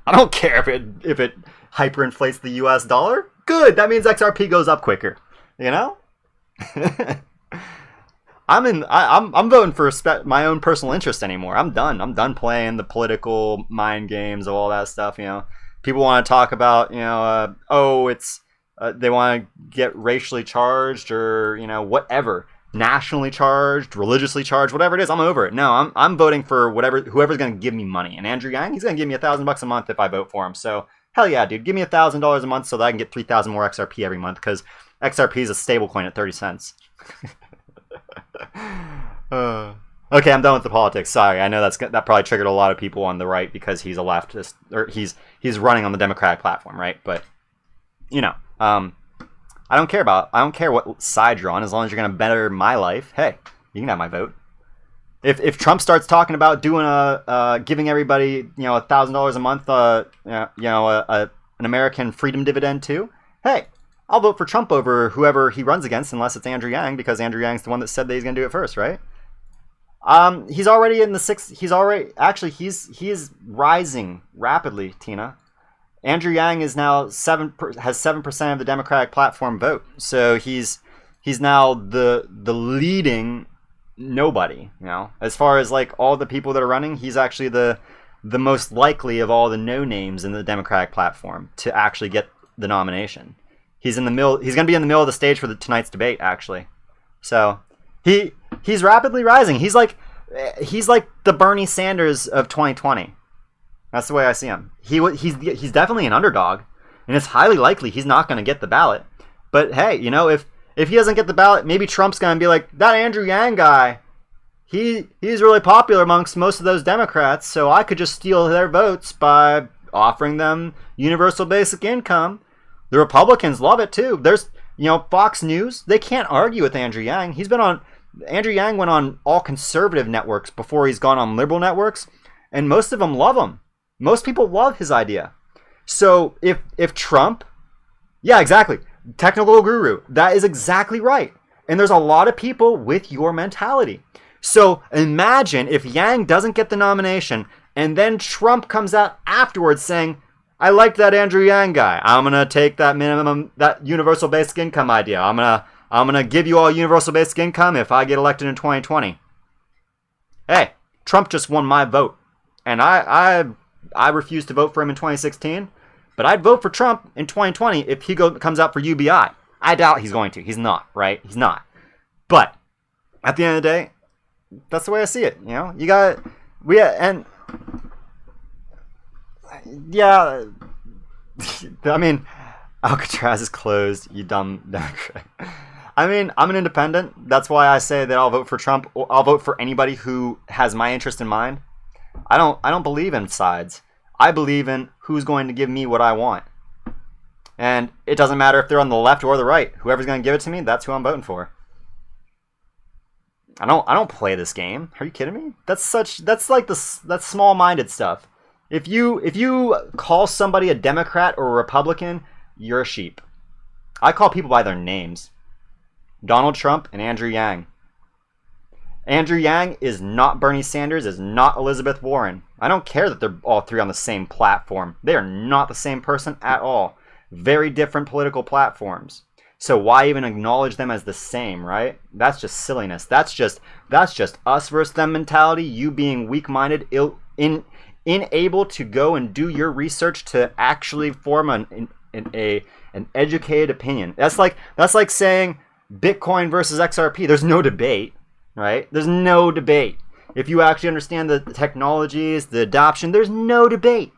Speaker 1: I don't care if it hyperinflates the US dollar. Good. That means XRP goes up quicker. You know. I'm voting for my own personal interest anymore. I'm done. I'm done playing the political mind games of all that stuff. You know, people want to talk about, you know, they want to get racially charged or, you know, whatever, nationally charged, religiously charged, whatever it is. I'm over it. No, I'm voting for whoever's going to give me money. And Andrew Yang, he's going to give me $1,000 a month if I vote for him. So hell yeah, dude, give me $1,000 a month so that I can get 3,000 more XRP every month, because XRP is a stable coin at 30 cents. Okay, I'm done with the politics. Sorry, I know that probably triggered a lot of people on the right because he's a leftist, or he's running on the Democratic platform, right? But you know, I don't care what side you're on, as long as you're gonna better my life. Hey, you can have my vote. If Trump starts talking about doing giving everybody, you know, $1,000 a month, an American freedom dividend too, hey, I'll vote for Trump over whoever he runs against, unless it's Andrew Yang, because Andrew Yang's the one that said that he's going to do it first, right? He's already in the sixth. He's rising rapidly, Tina. Andrew Yang is now has 7% of the Democratic platform vote, so he's now the leading nobody. You know, as far as like all the people that are running, he's actually the most likely of all the no names in the Democratic platform to actually get the nomination. He's in the middle. He's going to be in the middle of the stage for tonight's debate, actually. So he's rapidly rising. He's like the Bernie Sanders of 2020. That's the way I see him. He's definitely an underdog, and it's highly likely he's not going to get the ballot. But hey, you know, if he doesn't get the ballot, maybe Trump's going to be like, that Andrew Yang guy, he's really popular amongst most of those Democrats, so I could just steal their votes by offering them universal basic income. The Republicans love it too. There's, you know, Fox News, they can't argue with Andrew Yang. Andrew Yang went on all conservative networks before he's gone on liberal networks, and most of them love him. Most people love his idea. So if Trump, yeah, exactly, technical guru, that is exactly right. And there's a lot of people with your mentality. So imagine if Yang doesn't get the nomination, and then Trump comes out afterwards saying, I like that Andrew Yang guy. I'm gonna take that universal basic income idea. I'm gonna give you all universal basic income if I get elected in 2020. Hey, Trump just won my vote, and I refused to vote for him in 2016, but I'd vote for Trump in 2020 if he comes out for UBI. I doubt he's going to. He's not, right? He's not. But at the end of the day, that's the way I see it. You know, yeah, I mean, Alcatraz is closed, you dumb Democrat. I mean, I'm an independent. That's why I say that I'll vote for Trump. I'll vote for anybody who has my interest in mind. I don't believe in sides. I believe in who's going to give me what I want. And it doesn't matter if they're on the left or the right. Whoever's going to give it to me, that's who I'm voting for. I don't play this game. Are you kidding me? That's small-minded stuff. If you call somebody a Democrat or a Republican, you're a sheep. I call people by their names. Donald Trump and Andrew Yang. Andrew Yang is not Bernie Sanders, is not Elizabeth Warren. I don't care that they're all three on the same platform. They are not the same person at all. Very different political platforms. So why even acknowledge them as the same, right? That's just silliness. That's just us versus them mentality. You being weak-minded, unable to go and do your research to actually form an educated opinion. That's like saying Bitcoin versus XRP. There's no debate, right? There's no debate. If you actually understand the technologies, the adoption, there's no debate.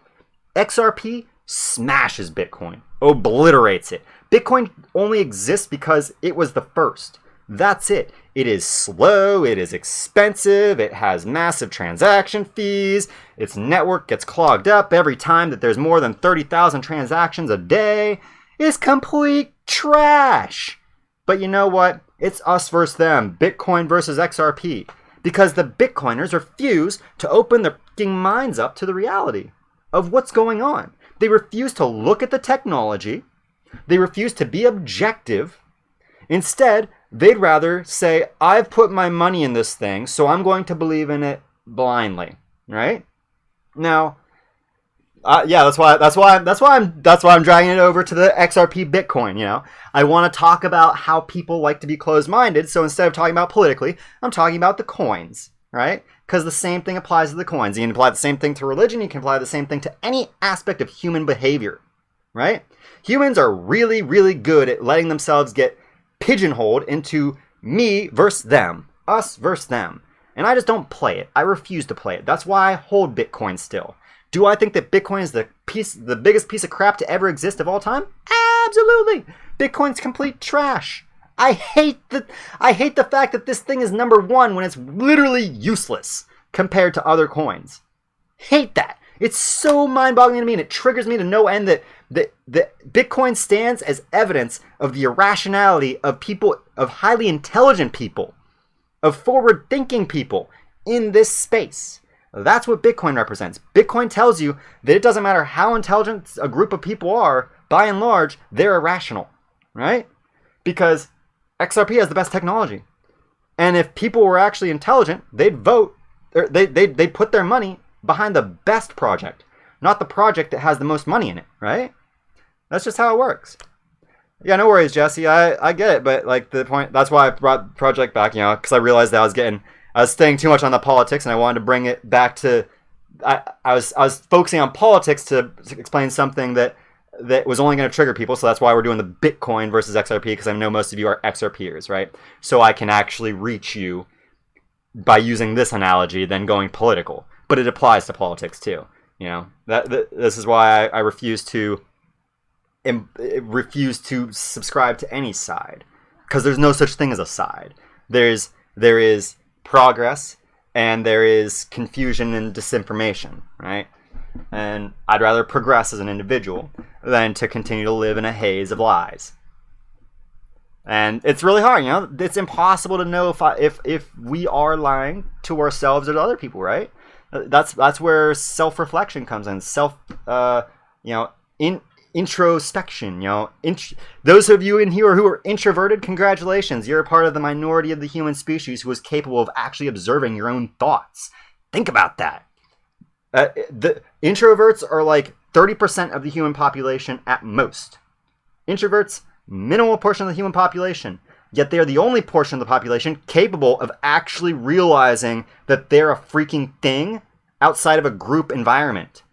Speaker 1: XRP smashes Bitcoin, obliterates it. Bitcoin only exists because it was the first. That's it. It is slow, it is expensive, it has massive transaction fees, its network gets clogged up every time that there's more than 30,000 transactions a day. It's complete trash. But you know what? It's us versus them, Bitcoin versus XRP. Because the Bitcoiners refuse to open their fucking minds up to the reality of what's going on. They refuse to look at the technology. They refuse to be objective. Instead, they'd rather say, I've put my money in this thing, so I'm going to believe in it blindly, right? Now, yeah, that's why I'm dragging it over to the XRP Bitcoin. You know, I want to talk about how people like to be closed-minded. So instead of talking about politically, I'm talking about the coins, right? Because the same thing applies to the coins. You can apply the same thing to religion. You can apply the same thing to any aspect of human behavior, right? Humans are really, really good at letting themselves get pigeonholed into me versus them, us versus them. And I just don't play it. I refuse to play it. That's why I hold Bitcoin still. Do I think that Bitcoin is the biggest piece of crap to ever exist of all time? Absolutely. Bitcoin's complete trash. I hate the fact that this thing is number one when it's literally useless compared to other coins. Hate that. It's so mind-boggling to me, and it triggers me to no end that Bitcoin stands as evidence of the irrationality of people, of highly intelligent people, of forward-thinking people in this space. That's what Bitcoin represents. Bitcoin tells you that it doesn't matter how intelligent a group of people are, by and large, they're irrational, right? Because XRP has the best technology. And if people were actually intelligent, they'd vote, or they'd put their money behind the best project, not the project that has the most money in it, right? That's just how it works. Yeah, no worries, Jesse. I get it, but like the point, that's why I brought the project back, you know, because I realized that I was staying too much on the politics, and I wanted to bring it back to, I was focusing on politics to explain something that was only going to trigger people, so that's why we're doing the Bitcoin versus XRP, because I know most of you are XRPers, right? So I can actually reach you by using this analogy than going political. But it applies to politics too, you know. This is why I refuse to subscribe to any side, because there's no such thing as a side. There is progress, and there is confusion and disinformation, right? And I'd rather progress as an individual than to continue to live in a haze of lies. And it's really hard, you know. It's impossible to know if we are lying to ourselves or to other people, right? That's where self-reflection comes in. Introspection, you know. Those of you in here who are introverted, congratulations. You're a part of the minority of the human species who is capable of actually observing your own thoughts. Think about that. The introverts are like 30% of the human population at most. Introverts, minimal portion of the human population. Yet they are the only portion of the population capable of actually realizing that they're a freaking thing outside of a group environment.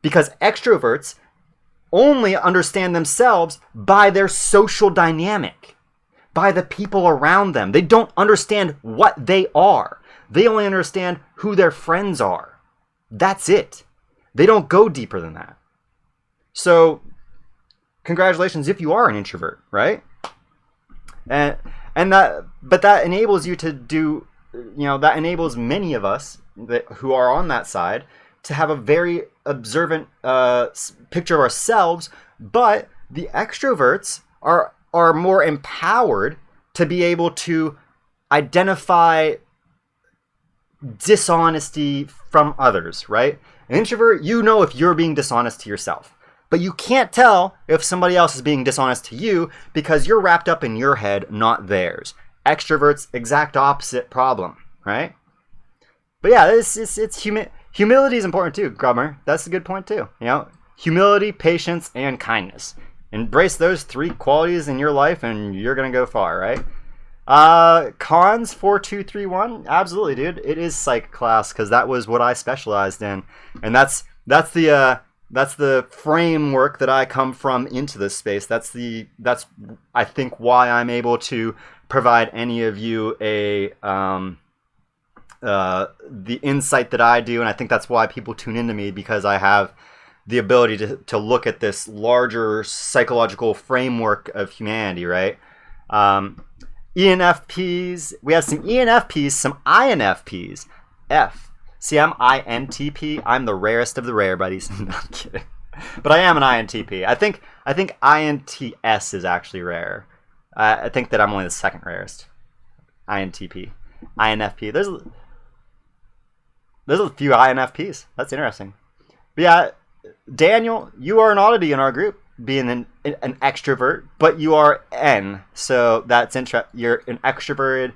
Speaker 1: Because extroverts only understand themselves by their social dynamic, by the people around them. They don't understand what they are. They only understand who their friends are. That's it. They don't go deeper than that. So, congratulations if you are an introvert, right? But that enables you to do, you know, that enables many of us who are on that side to have a very observant picture of ourselves. But the extroverts are more empowered to be able to identify dishonesty from others, right? An introvert, you know if you're being dishonest to yourself. But you can't tell if somebody else is being dishonest to you because you're wrapped up in your head, not theirs. Extroverts, exact opposite problem, right? But yeah, humility is important too, Grubmer. That's a good point too. You know, humility, patience, and kindness. Embrace those three qualities in your life, and you're gonna go far, right? Cons 4231, absolutely, dude. It is psych class because that was what I specialized in, and that's the framework that I come from into this space. That's I think why I'm able to provide any of you a the insight that I do, and I think that's why people tune into me, because I have the ability to look at this larger psychological framework of humanity, right? ENFPs, we have some ENFPs, some INFPs. F. See, I'm INTP. I'm the rarest of the rare, buddies. No, I'm kidding. But I am an INTP. I think INTS is actually rare. I think that I'm only the second rarest. INTP. INFP. There's a few INFPs. That's interesting. But yeah, Daniel, you are an oddity in our group, being an extrovert, but you are N. So that's you're an extroverted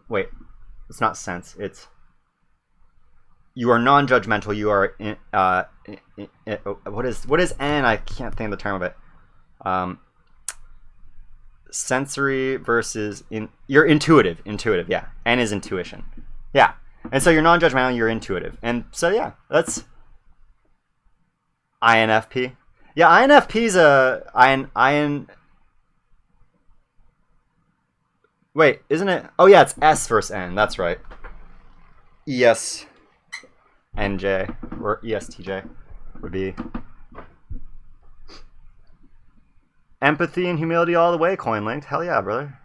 Speaker 1: wait, it's not sense. It's you are non-judgmental. You are what is N? I can't think of the term of it. Sensory versus you're intuitive. Yeah, N is intuition. Yeah, and so you're non-judgmental. You're intuitive, and so yeah, that's INFP. Yeah, INFP's Wait, isn't it? Oh yeah, it's S versus N. That's right. ESNJ or ESTJ would be empathy and humility all the way. Coin linked. Hell yeah, brother.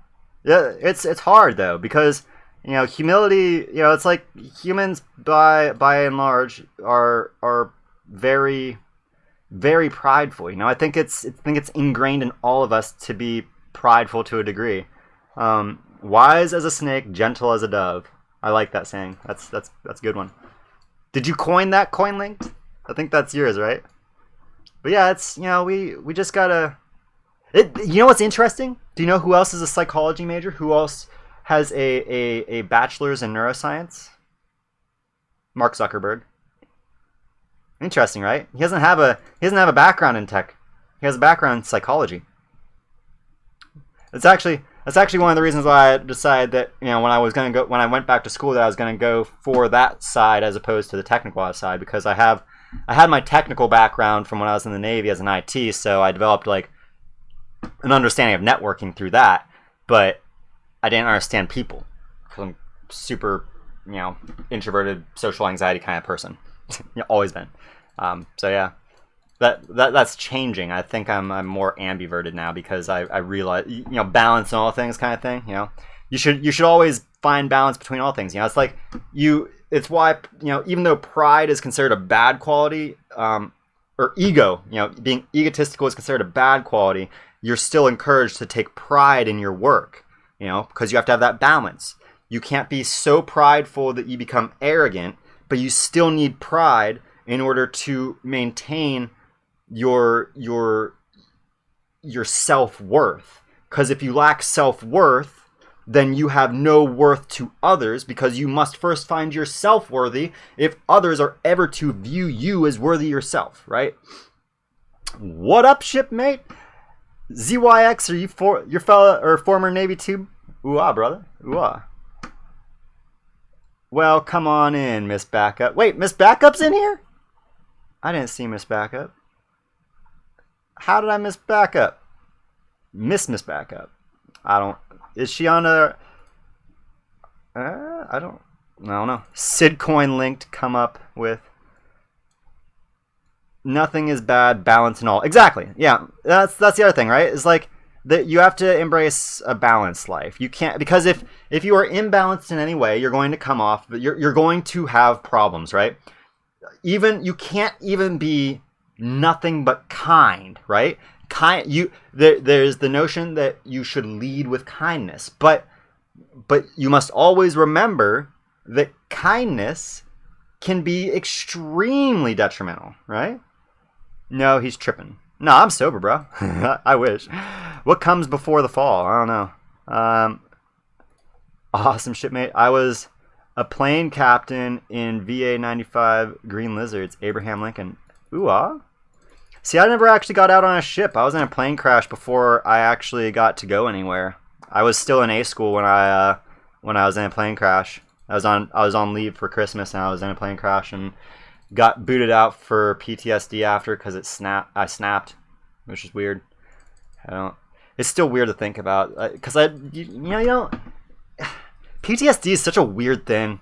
Speaker 1: Yeah, it's hard though, because humility. It's like humans by and large are very, very prideful. I think it's ingrained in all of us to be prideful to a degree. Wise as a snake, gentle as a dove. I like that saying. That's a good one. Did you coin that, Coin linked? I think that's yours, right? But yeah, it's we just gotta. What's interesting? Do you know who else is a psychology major? Who else has a bachelor's in neuroscience? Mark Zuckerberg. Interesting, right? He doesn't have a background in tech. He has a background in psychology. That's actually one of the reasons why I decided that when I went back to school, that I was gonna go for that side as opposed to the technical side, because I had my technical background from when I was in the Navy as an IT, so I developed like an understanding of networking through that, but I didn't understand people because I'm super introverted, social anxiety kind of person. Always been. So yeah. That's changing. I think I'm more ambiverted now, because I realize balance in all things kind of thing. You should always find balance between all things. It's like it's why even though pride is considered a bad quality, or ego, being egotistical is considered a bad quality, you're still encouraged to take pride in your work. Because you have to have that balance. You can't be so prideful that you become arrogant, but you still need pride in order to maintain your self-worth. Because if you lack self-worth, then you have no worth to others, because you must first find yourself worthy if others are ever to view you as worthy yourself, right? What up, shipmate? ZYX, are you your fella or former Navy too? Ooh-ah, brother. Ooh-ah. Well, come on in, Miss Backup. Wait, Miss Backup's in here? I didn't see Miss Backup. How did I miss Backup? Miss Backup. Is she on a... I don't know. Sid Coin linked come up with... Nothing is bad, balance and all. Exactly. Yeah, that's the other thing, right? It's like that you have to embrace a balanced life. You can't, because if you are imbalanced in any way, you're going to come off. You're going to have problems, right? You can't even be nothing but kind, right? There's the notion that you should lead with kindness, but you must always remember that kindness can be extremely detrimental, right? No, he's tripping. No, I'm sober, bro. I wish. What comes before the fall? I don't know. Awesome shipmate. I was a plane captain in VA 95 Green Lizards, Abraham Lincoln. Ooh-ah. See, I never actually got out on a ship. I was in a plane crash before I actually got to go anywhere. I was still in A school when I was in a plane crash. I was on leave for Christmas, and I was in a plane crash and got booted out for PTSD after because I snapped, which is weird. It's still weird to think about because PTSD is such a weird thing.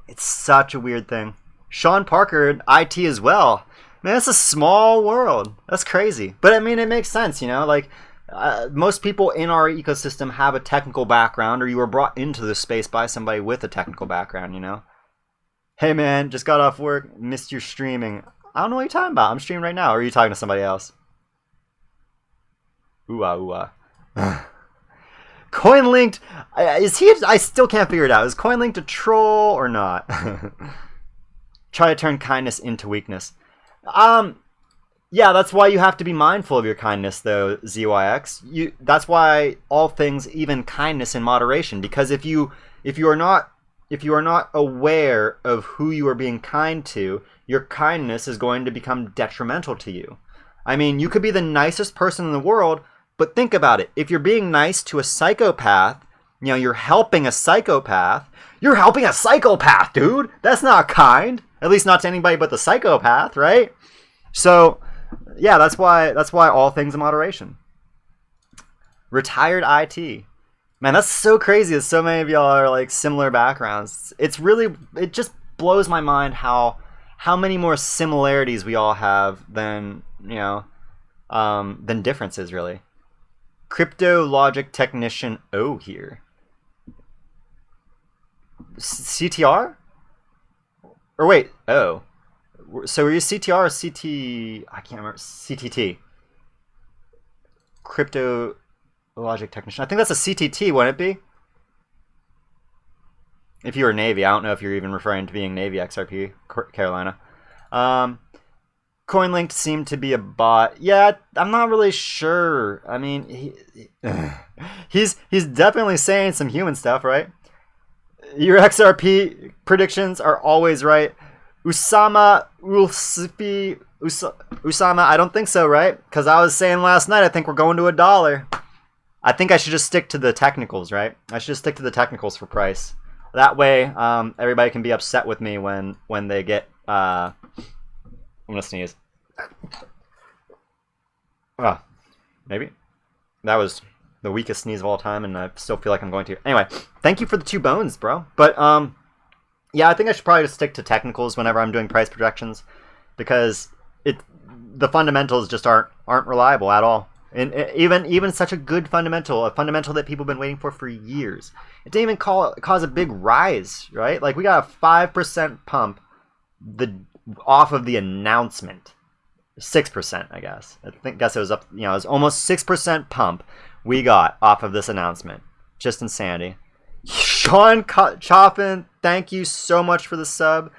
Speaker 1: It's such a weird thing. Sean Parker, IT as well. Man, it's a small world. That's crazy. But I mean, it makes sense, you know? Like, most people in our ecosystem have a technical background, or you were brought into this space by somebody with a technical background, you know? Hey man, just got off work, missed your streaming. I don't know what you're talking about. I'm streaming right now. Or are you talking to somebody else? Ooh ah, ooh ah. CoinLinked, is he? I still can't figure it out. Is CoinLinked a troll or not? Try to turn kindness into weakness. Yeah, that's why you have to be mindful of your kindness, though, ZYX. That's why all things, even kindness in moderation. Because if you are not aware of who you are being kind to, your kindness is going to become detrimental to you. I mean, you could be the nicest person in the world, but think about it. If you're being nice to a psychopath, you know, you're helping a psychopath. You're helping a psychopath, dude. That's not kind. At least not to anybody but the psychopath, right? So, yeah, that's why all things in moderation. Retired IT. Man, that's so crazy that so many of y'all are like similar backgrounds. It just blows my mind how many more similarities we all have than, you know, than differences, really. Crypto logic technician O here. CTR? Or wait, O. So were you CTR or CT? I can't remember. CTT. Crypto logic technician. I think that's a CTT, wouldn't it be? If you were Navy. I don't know if you're even referring to being Navy XRP, Carolina. CoinLinked seemed to be a bot. Yeah, I'm not really sure. I mean, he's definitely saying some human stuff, right? Your XRP predictions are always right. Usama, I don't think so, right? Because I was saying last night, I think we're going to $1. I think I should just stick to the technicals, right? I should just stick to the technicals for price. That way, everybody can be upset with me when they get... I'm gonna sneeze. Oh, maybe. That was the weakest sneeze of all time, and I still feel like I'm going to. Anyway, thank you for the 2 bones, bro. But, yeah, I think I should probably just stick to technicals whenever I'm doing price projections, because the fundamentals just aren't reliable at all. And even such a good fundamental, a fundamental that people have been waiting for years, it didn't even cause a big rise, right? Like we got a 5% pump off of the announcement, 6%, I guess. Guess it was up. You know, it was almost 6% pump we got off of this announcement. Just insanity. Sean Choppin, thank you so much for the sub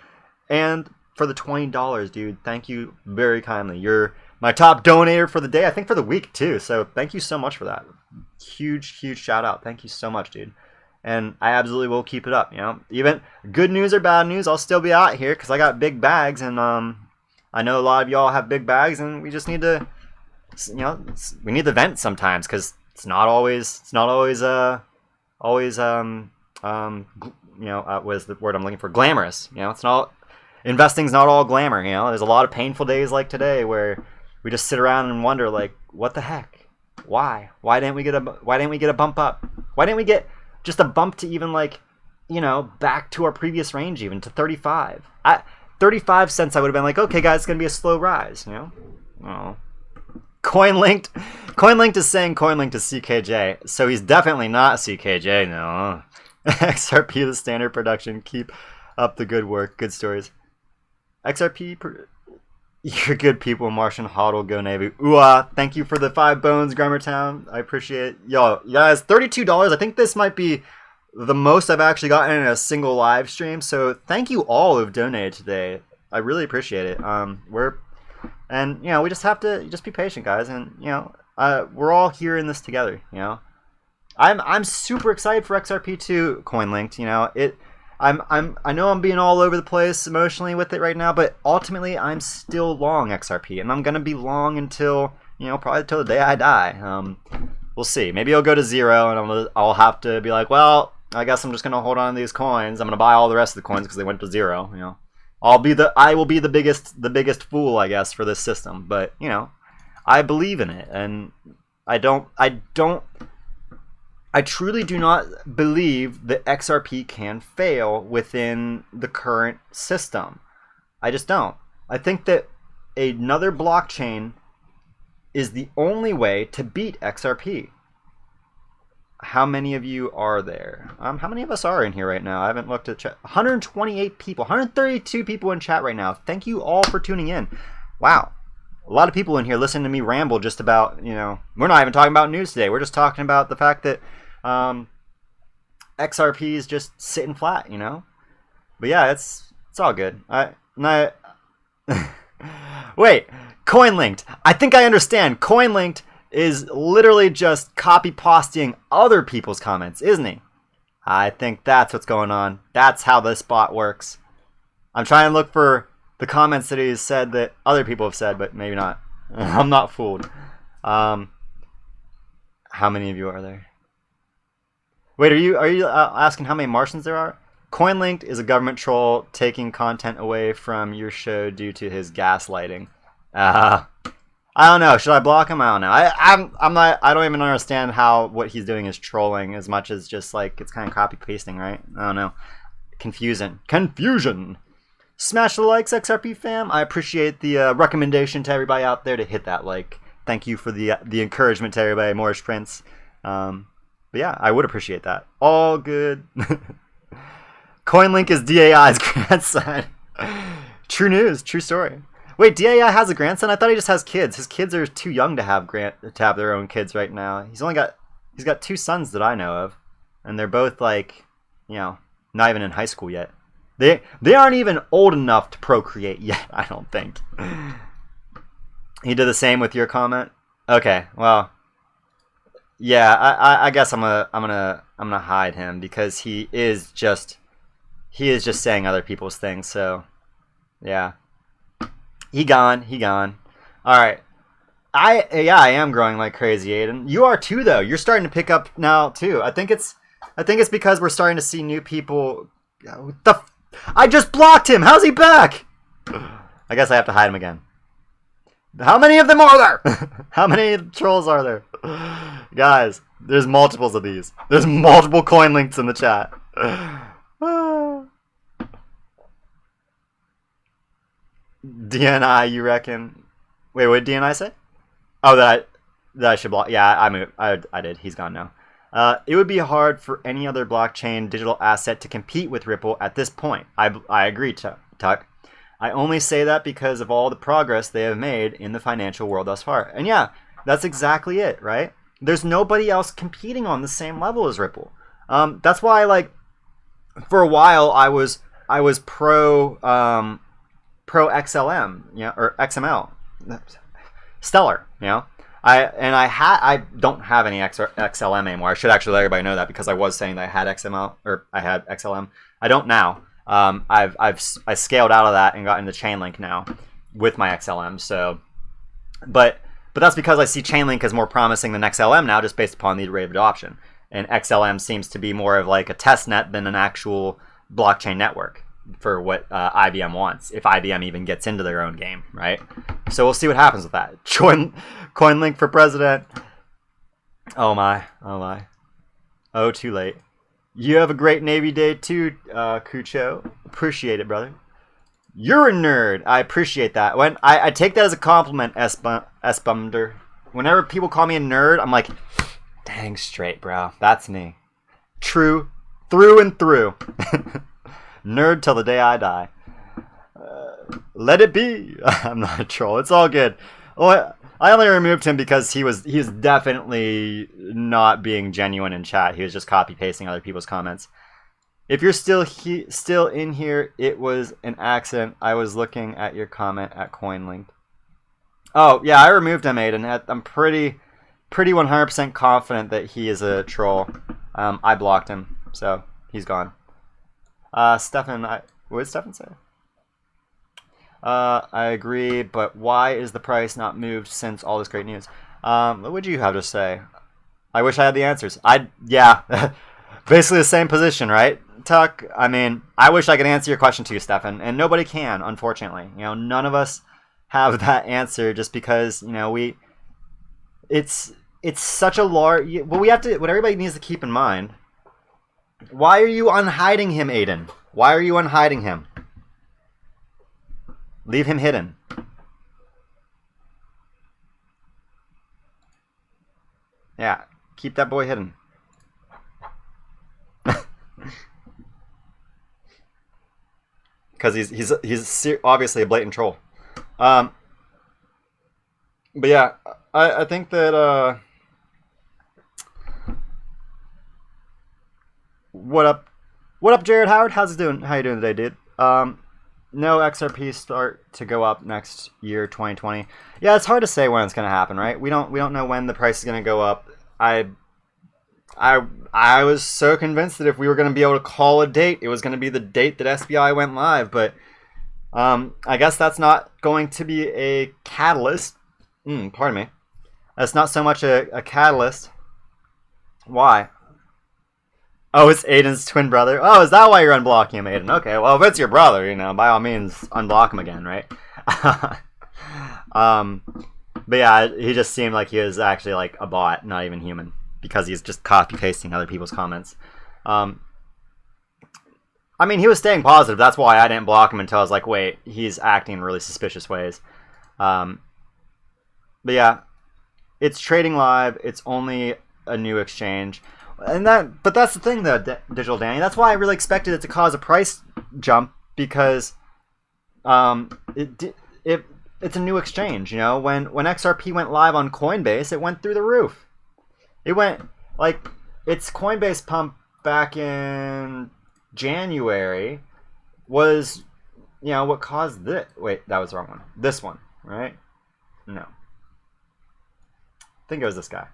Speaker 1: and for the $20, dude. Thank you very kindly. You're my top donator for the day, I think for the week too. So thank you so much for that. Huge shout out. Thank you so much, dude. And I absolutely will keep it up. You know, even good news or bad news, I'll still be out here because I got big bags, and I know a lot of y'all have big bags, and we just need to, you know, we need to vent sometimes because it's not always you know, what is the word I'm looking for? Glamorous. You know, it's not, investing's not all glamour. You know, there's a lot of painful days like today where we just sit around and wonder, like, what the heck? Why didn't we get a bump up? Why didn't we get just a bump to even, like, you know, back to our previous range, even to 35? 35 cents, I would have been like, okay, guys, it's gonna be a slow rise. You know, oh. CoinLinked is saying CoinLinked is CKJ, so he's definitely not CKJ now. XRP, the standard production. Keep up the good work, good stories. XRP, you're good people. Martian Hodl, go Navy. Ooh, thank you for the 5 bones, Grammartown. I appreciate it. Yo, guys, $32. I think this might be the most I've actually gotten in a single live stream. So thank you all who've donated today. I really appreciate it. And, you know, we just have to just be patient, guys. And, you know, we're all here in this together, you know. I'm super excited for XRP2 CoinLinked, you know. I know I'm being all over the place emotionally with it right now, but ultimately I'm still long XRP, and I'm going to be long until, you know, probably until the day I die. We'll see. Maybe it'll go to 0, and I'll have to be like, well, I guess I'm just going to hold on to these coins. I'm going to buy all the rest of the coins because they went to 0, you know. I will be the biggest fool, I guess, for this system. But, you know, I believe in it, and I don't I truly do not believe that XRP can fail within the current system. I just don't. I think that another blockchain is the only way to beat XRP. How many of you are there? How many of us are in here right now? I haven't looked at chat. 128 people, 132 people in chat right now. Thank you all for tuning in. Wow. A lot of people in here listening to me ramble just about, we're not even talking about news today. We're just talking about the fact that XRP is just sitting flat, But yeah, it's all good. Wait, CoinLinked. I think I understand. CoinLinked is literally just copy-pasting other people's comments, isn't he? I think that's what's going on. That's how this bot works. I'm trying to look for the comments that he's said that other people have said, but maybe not. I'm not fooled. How many of you are there? Wait, are you asking how many Martians there are? CoinLinked is a government troll taking content away from your show due to his gaslighting. I don't know. Should I block him? I don't know. I'm not. I don't even understand how what he's doing is trolling as much as just like it's kind of copy pasting, right? I don't know. Confusion. Smash the likes, XRP fam. I appreciate the recommendation to everybody out there to hit that like. Thank you for the encouragement to everybody, Morris Prince. But yeah, I would appreciate that. All good. CoinLink is DAI's grandson. True news. True story. Wait, DAI has a grandson? I thought he just has kids. His kids are too young to have their own kids right now. He's got 2 sons that I know of, and they're both like, not even in high school yet. They aren't even old enough to procreate yet, I don't think. He did the same with your comment? Okay, well, yeah, I guess I'm gonna hide him because he is just saying other people's things, so yeah. He gone. All right. I am growing like crazy, Aiden. You are too, though. You're starting to pick up now too. I think it's because we're starting to see new people. I just blocked him. How's he back? I guess I have to hide him again. How many of them are there? How many trolls are there? Guys, there's multiples of these. There's multiple coin links in the chat. DNI, you reckon? Wait, what did DNI say? Oh, that I should block. Yeah, I did. He's gone now. It would be hard for any other blockchain digital asset to compete with Ripple at this point. I agree, Tuck. I only say that because of all the progress they have made in the financial world thus far. And yeah, that's exactly it, right? There's nobody else competing on the same level as Ripple. That's why, like, for a while I was pro XLM, or XML, Stellar, I don't have any XLM anymore. I should actually let everybody know that because I was saying that I had XML or I had XLM. I don't now. I scaled out of that and got into Chainlink now with my XLM. So, but that's because I see Chainlink as more promising than XLM now, just based upon the rate of adoption. And XLM seems to be more of like a test net than an actual blockchain network for what IBM wants, if IBM even gets into their own game, right? So we'll see what happens with that. CoinLink for president. Oh my. Oh, too late. You have a great Navy day too, Kucho. Appreciate it, brother. You're a nerd. I appreciate that. When I take that as a compliment, Espumder. Whenever people call me a nerd, I'm like, dang straight, bro. That's me. True, through and through. Nerd till the day I die. Let it be. I'm not a troll. It's all good. Oh, I only removed him because he was definitely not being genuine in chat. He was just copy pasting other people's comments. If you're still in here, it was an accident. I was looking at your comment at CoinLink. Oh yeah, I removed him, Aiden. I'm pretty 100% confident that he is a troll. I blocked him, so he's gone. Stefan, what did Stefan say? I agree, but why is the price not moved since all this great news? What would you have to say? I wish I had the answers. Yeah, basically the same position, right, Tuck? I mean, I wish I could answer your question to you, Stefan, and nobody can, unfortunately. None of us have that answer just because, it's it's such a large. Well, we have to. What everybody needs to keep in mind. Why are you unhiding him, Aiden? Why are you unhiding him? Leave him hidden. Yeah, keep that boy hidden. Because he's obviously a blatant troll. But yeah, I think that what up, Jared Howard? How's it doing? How you doing today, dude? No XRP start to go up next year, 2020. Yeah, it's hard to say when it's gonna happen, right? We don't know when the price is gonna go up. I was so convinced that if we were gonna be able to call a date, it was gonna be the date that SBI went live, but I guess that's not going to be a catalyst. Pardon me. That's not so much a catalyst. Why? Oh, it's Aiden's twin brother. Oh, is that why you're unblocking him, Aiden? Okay, well, if it's your brother, you know, by all means, unblock him again, right? But yeah, he just seemed like he was actually like a bot, not even human, because he's just copy-pasting other people's comments. I mean, he was staying positive. That's why I didn't block him until I was like, wait, he's acting in really suspicious ways. But yeah, it's trading live. It's only a new exchange. But that's the thing, though, Digital Danny. That's why I really expected it to cause a price jump, because it's a new exchange. You know, when XRP went live on Coinbase, it went through the roof. It went like its Coinbase pump back in January was, you know, what caused this. Wait, that was the wrong one. This one, right? No, I think it was this guy.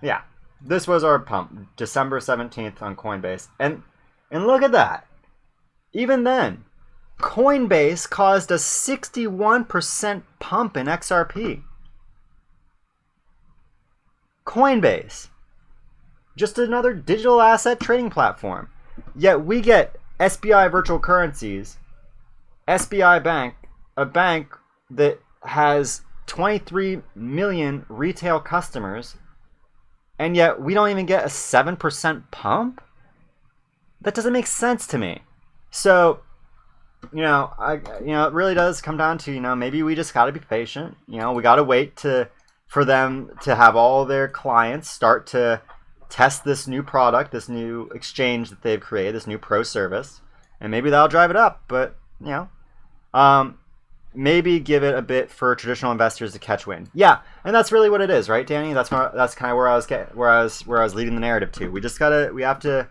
Speaker 1: Yeah. This was our pump, December 17th on Coinbase. And look at that. Even then, Coinbase caused a 61% pump in XRP. Coinbase. Just another digital asset trading platform. Yet we get SBI virtual currencies, SBI Bank, a bank that has 23 million retail customers, and yet we don't even get a 7% pump? That doesn't make sense to me. So, you know, it really does come down to, you know, maybe we just got to be patient. You know, we got to wait for them to have all their clients start to test this new product, this new exchange that they've created, this new pro service, and maybe that'll drive it up. But, you know, maybe give it a bit for traditional investors to catch wind. Yeah, and that's really what it is, right, Danny? That's kind of where I was leading the narrative to. We have to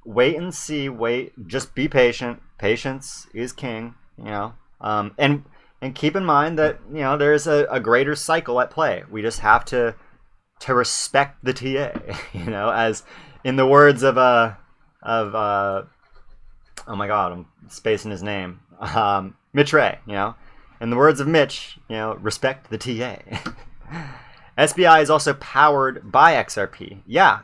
Speaker 1: wait and see. Just be patient. Patience is king, you know. And keep in mind that, you know, there's a greater cycle at play. We just have to respect the TA, you know, as in the words of oh my God, I'm spacing his name. Mitch Ray, you know. In the words of Mitch, you know, respect the TA. SBI is also powered by XRP. Yeah,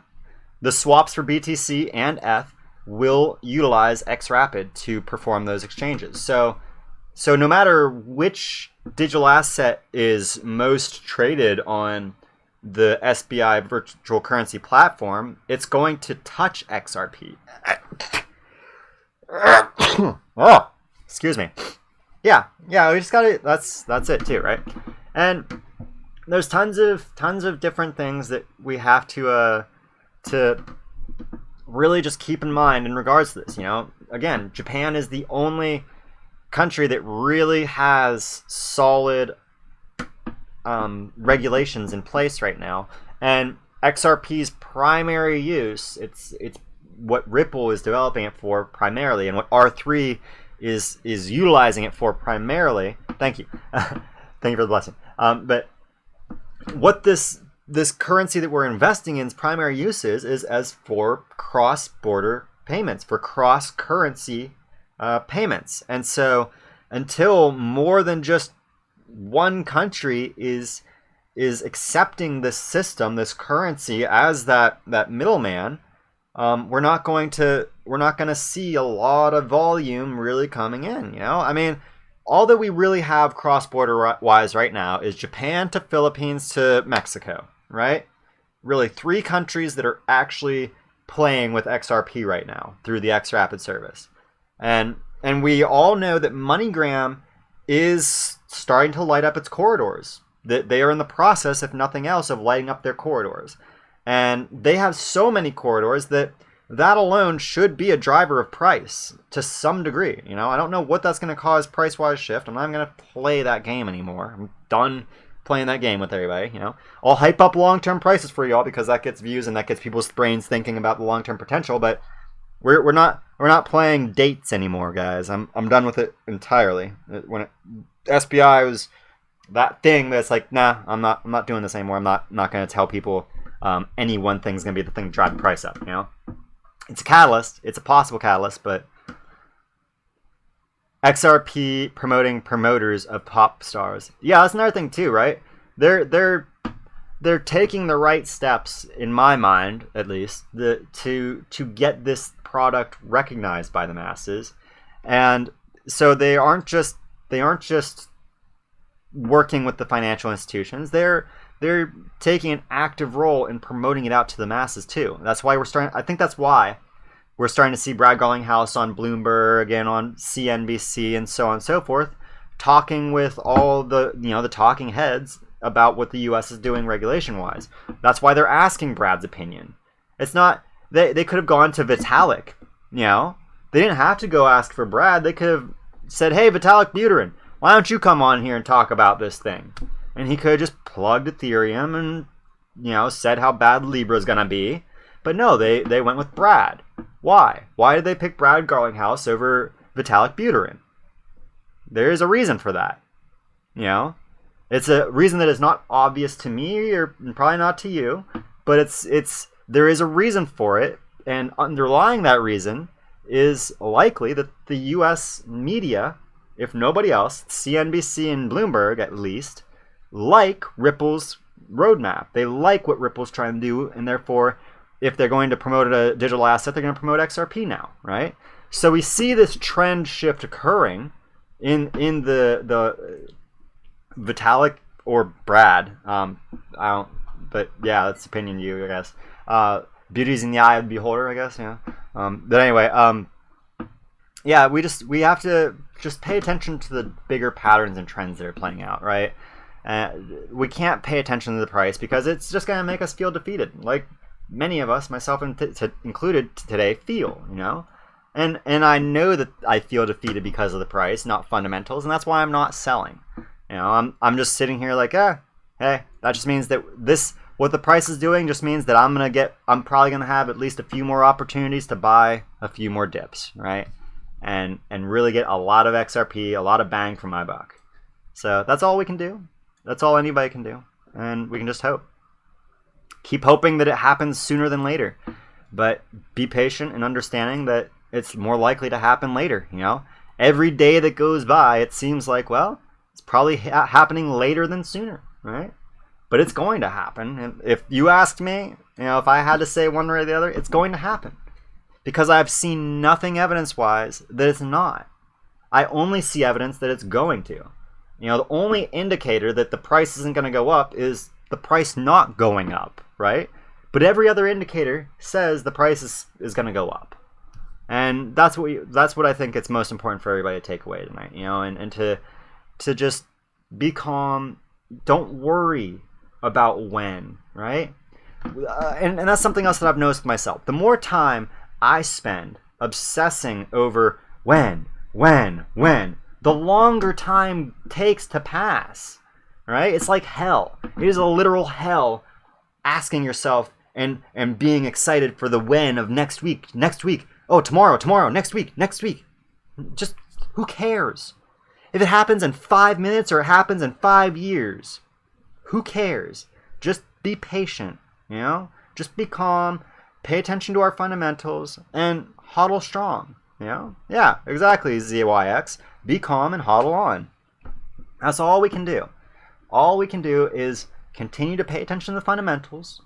Speaker 1: the swaps for BTC and ETH will utilize XRapid to perform those exchanges. So no matter which digital asset is most traded on the SBI virtual currency platform, it's going to touch XRP. Oh, excuse me. Yeah, we just gotta. That's it too, right? And there's tons of different things that we have to really just keep in mind in regards to this. You know, again, Japan is the only country that really has solid regulations in place right now, and XRP's primary use, it's what Ripple is developing it for primarily, and what R3 is utilizing it for primarily. Thank you. Thank you for the blessing. But what this currency that we're investing in's primary use is as for cross-border payments, for cross-currency payments. And so until more than just one country is accepting this system, this currency as that middleman, we're not going to see a lot of volume really coming in. You know, I mean, all that we really have cross-border wise right now is Japan to Philippines to Mexico, right? Really 3 countries that are actually playing with XRP right now through the XRapid service. And we all know that MoneyGram is starting to light up its corridors. That they are in the process, if nothing else, of lighting up their corridors. And they have so many corridors that alone should be a driver of price to some degree. You know, I don't know what that's going to cause price-wise shift. I'm not going to play that game anymore. I'm done playing that game with everybody. You know, I'll hype up long-term prices for y'all because that gets views and that gets people's brains thinking about the long-term potential. But we're not playing dates anymore, guys. I'm done with it entirely. When SBI was that thing that's like, nah, I'm not doing this anymore. I'm not going to tell people any one thing's going to be the thing to drive the price up. You know. It's a catalyst. It's a possible catalyst, but XRP promoting promoters of pop stars. Yeah, that's another thing too, right? They're taking the right steps, in my mind, at least, to get this product recognized by the masses, and so they aren't just working with the financial institutions. They're taking an active role in promoting it out to the masses too. That's why I think that's why we're starting to see Brad Garlinghouse on Bloomberg and on CNBC and so on and so forth, talking with all the the talking heads about what the U.S. is doing regulation-wise. That's why they're asking Brad's opinion. It's not they could have gone to Vitalik. You know, they didn't have to go ask for Brad. They could have said, "Hey, Vitalik Buterin, why don't you come on here and talk about this thing?" And he could have just plugged Ethereum and, said how bad Libra's going to be. But no, they went with Brad. Why? Why did they pick Brad Garlinghouse over Vitalik Buterin? There is a reason for that. It's a reason that is not obvious to me or probably not to you, but there is a reason for it. And underlying that reason is likely that the U.S. media, if nobody else, CNBC and Bloomberg at least, like Ripple's roadmap. They like what Ripple's trying to do, and therefore, if they're going to promote a digital asset, they're going to promote XRP now, right? So we see this trend shift occurring in the Vitalik or Brad. But yeah, that's opinion to you, I guess. Beauty's in the eye of the beholder, I guess. Yeah. But anyway, yeah, we have to just pay attention to the bigger patterns and trends that are playing out, right? We can't pay attention to the price because it's just going to make us feel defeated, like many of us, myself included today, feel. And I know that I feel defeated because of the price, not fundamentals, and that's why I'm not selling. I'm just sitting here like, hey, that just means that what the price is doing just means that I'm probably gonna have at least a few more opportunities to buy a few more dips, right? And really get a lot of XRP, a lot of bang for my buck. So that's all we can do. That's all anybody can do. And we can just hope. Keep hoping that it happens sooner than later. But be patient and understanding that it's more likely to happen later, Every day that goes by, it seems like, well, it's probably happening later than sooner, right? But it's going to happen. And if you asked me, if I had to say one way or the other, it's going to happen. Because I've seen nothing evidence-wise that it's not. I only see evidence that it's going to. The only indicator that the price isn't going to go up is the price not going up, right? But every other indicator says the price is going to go up. And that's what I think it's most important for everybody to take away tonight, and to just be calm. Don't worry about when, right? And that's something else that I've noticed myself. The more time I spend obsessing over when, the longer time takes to pass, right? It's like hell. It is a literal hell asking yourself and being excited for the when of next week. Oh, tomorrow, next week. Just, who cares? If it happens in 5 minutes or it happens in 5 years, who cares? Just be patient, Just be calm, pay attention to our fundamentals, and hodl strong, Yeah, exactly, ZYX. Be calm and hodl on. That's all we can do. All we can do is continue to pay attention to the fundamentals.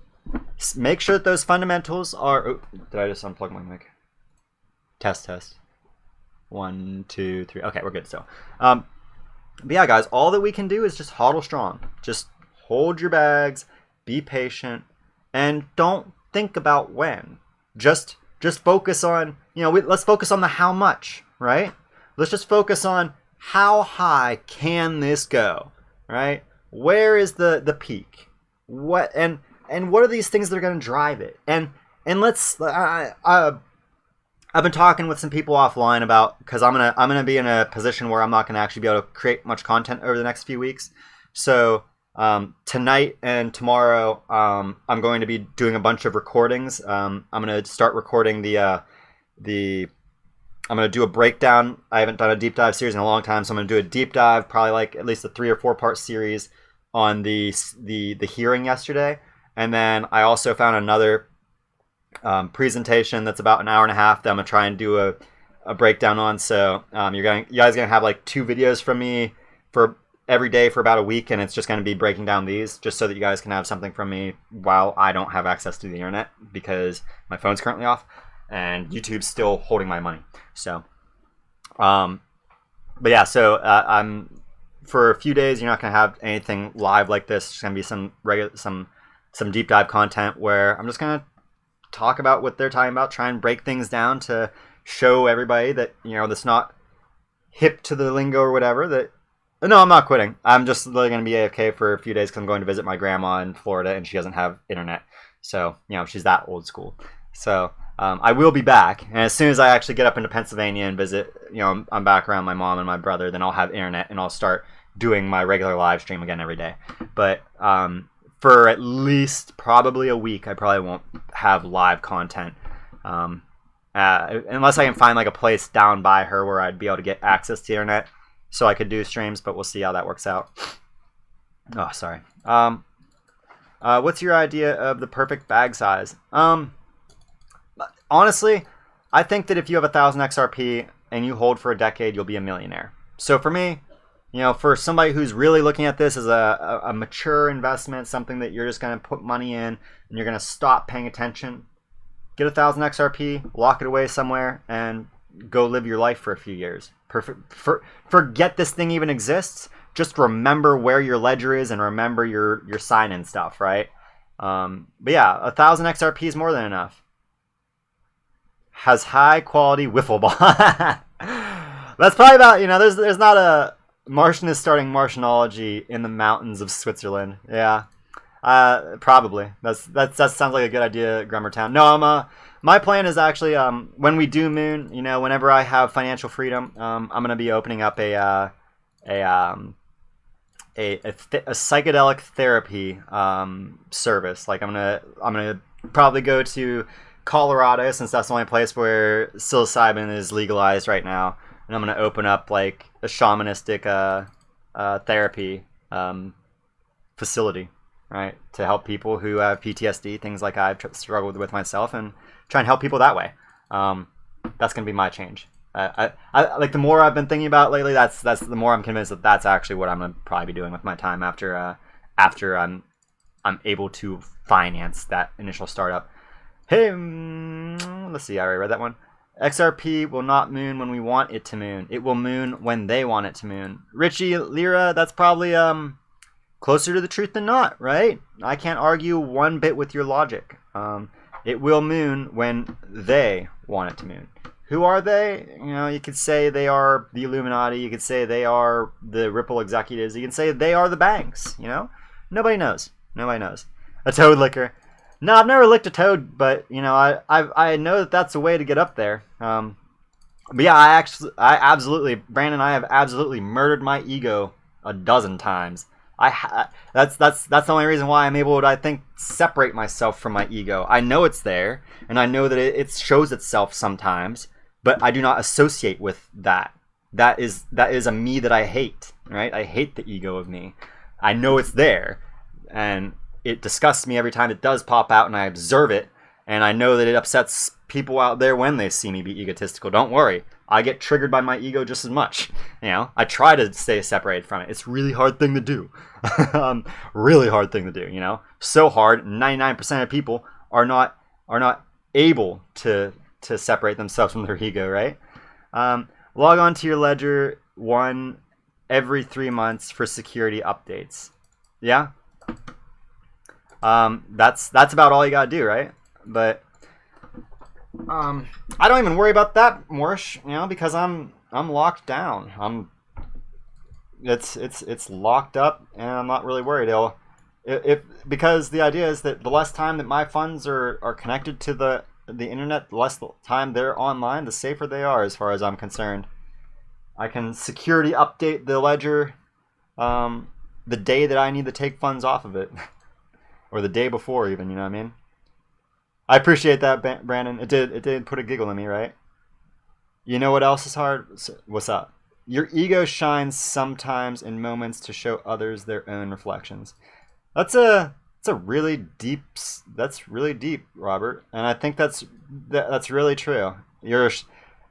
Speaker 1: Make sure that those fundamentals are... Oh, did I just unplug my mic? Test. 1, 2, 3. Okay, we're good. So, But yeah, guys, all that we can do is just hodl strong. Just hold your bags, be patient, and don't think about when. Just focus on, let's focus on the how much, right? Let's just focus on how high can this go, right? Where is the peak? What and what are these things that are going to drive it? And let's I've been talking with some people offline about, because I'm gonna be in a position where I'm not gonna actually be able to create much content over the next few weeks. So tonight and tomorrow, I'm going to be doing a bunch of recordings. I'm gonna start recording I'm gonna do a breakdown. I haven't done a deep dive series in a long time, so I'm gonna do a deep dive, probably like at least a 3 or 4 part series on the hearing yesterday. And then I also found another presentation that's about an hour and a half that I'm gonna try and do a breakdown on. So you guys gonna have like 2 videos from me for every day for about a week, and it's just gonna be breaking down these, just so that you guys can have something from me while I don't have access to the internet, because my phone's currently off and YouTube's still holding my money. So but yeah, so I'm for a few days you're not gonna have anything live like this. It's gonna be some deep dive content where I'm just gonna talk about what they're talking about, try and break things down to show everybody that, that's not hip to the lingo or whatever. That no, I'm not quitting. I'm just really going to be AFK for a few days because I'm going to visit my grandma in Florida and she doesn't have internet. So, she's that old school. So I will be back. And as soon as I actually get up into Pennsylvania and visit, I'm back around my mom and my brother, then I'll have internet and I'll start doing my regular live stream again every day. But for at least probably a week, I probably won't have live content. Unless I can find like a place down by her where I'd be able to get access to the internet so I could do streams, but we'll see how that works out. Oh, sorry. What's your idea of the perfect bag size? Honestly, I think that if you have 1,000 XRP and you hold for a decade, you'll be a millionaire. So for me, for somebody who's really looking at this as a mature investment, something that you're just going to put money in and you're going to stop paying attention, get 1,000 XRP, lock it away somewhere, and go live your life for a few years. Forget this thing even exists. Just remember where your ledger is and remember your sign-in stuff, right? But yeah, 1,000 XRP is more than enough. Has high quality wiffle ball. That's probably about, there's not a Martian is starting Martianology in the mountains of Switzerland. Yeah, probably. That sounds like a good idea, Grummertown. No, my plan is actually when we do moon, whenever I have financial freedom, I'm gonna be opening up a psychedelic therapy service. Like I'm gonna probably go to Colorado, since that's the only place where psilocybin is legalized right now. And I'm going to open up like a shamanistic therapy facility, right? To help people who have PTSD, things like I've struggled with myself, and try and help people that way. That's going to be my change. I like the more I've been thinking about lately, that's the more I'm convinced that that's actually what I'm going to probably be doing with my time after I'm able to finance that initial startup. Hey, let's see, I already read that one. XRP will not moon when we want it to moon. It will moon when they want it to moon. Richie Lira, that's probably closer to the truth than not, right? I can't argue one bit with your logic. It will moon when they want it to moon. Who are they? You could say they are the Illuminati. You could say they are the Ripple executives. You can say they are the banks. Nobody knows. Nobody knows. A toad licker. No, I've never licked a toad, but I know that that's a way to get up there. But yeah, I absolutely, Brandon, I have absolutely murdered my ego a dozen times. That's the only reason why I'm able to, I think, separate myself from my ego. I know it's there, and I know that it shows itself sometimes, but I do not associate with that. That is a me that I hate, right? I hate the ego of me. I know it's there, and it disgusts me every time it does pop out, and I observe it, and I know that it upsets people out there when they see me be egotistical. Don't worry, I get triggered by my ego just as much. I try to stay separated from it. It's a really hard thing to do. Really hard thing to do. So hard. 99% of people are not able to separate themselves from their ego, right? Log on to your ledger. 1 every 3 months for security updates. Yeah. That's about all you gotta do, right? But I don't even worry about that, Morsh, you know, because I'm locked down. It's locked up, and I'm not really worried. Because the idea is that the less time that my funds are connected to the internet, the less time they're online, the safer they are, as far as I'm concerned. I can security update the ledger the day that I need to take funds off of it, or the day before, even. You know what I mean? I appreciate that, Brandon. It did put a giggle in me, right? You know what else is hard? What's up? Your ego shines sometimes in moments to show others their own reflections. That's really deep. That's really deep, Robert. And I think that's really true. You're a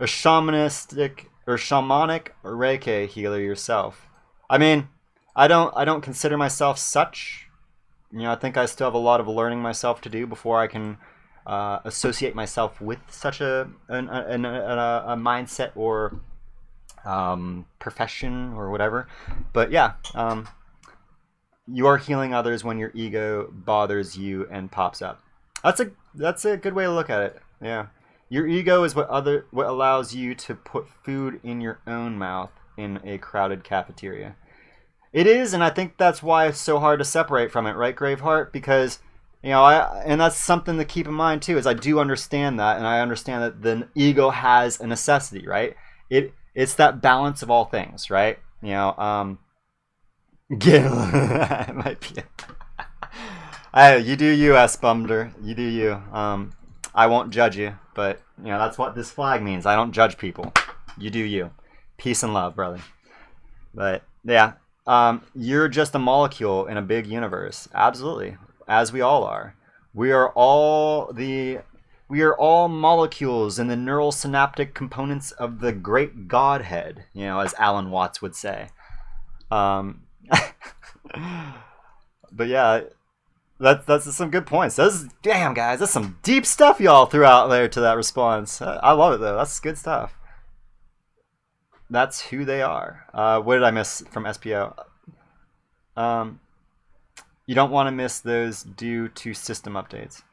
Speaker 1: shamanistic or shamanic Reiki healer yourself. I mean, I don't consider myself such. You know, I think I still have a lot of learning myself to do before I can associate myself with such a mindset or profession or whatever. But yeah, you are healing others when your ego bothers you and pops up. That's a good way to look at it. Yeah, your ego is what allows you to put food in your own mouth in a crowded cafeteria. It is, and I think that's why it's so hard to separate from it, right, Graveheart? Because, you know, and that's something to keep in mind too. Is I do understand that, and I understand that the ego has a necessity, right? It's that balance of all things, right? You know, it might be. You do you, S Bumder. You do you. I won't judge you, but you know that's what this flag means. I don't judge people. You do you. Peace and love, brother. But yeah. You're just a molecule in a big universe. Absolutely. As we all are. We are all molecules in the neural synaptic components of the great Godhead, you know, as Alan Watts would say. But yeah, that's some good points. Damn, guys, that's some deep stuff y'all threw out there to that response. I love it, though. That's good stuff. That's who they are. What did I miss from SPO? You don't want to miss those due to system updates.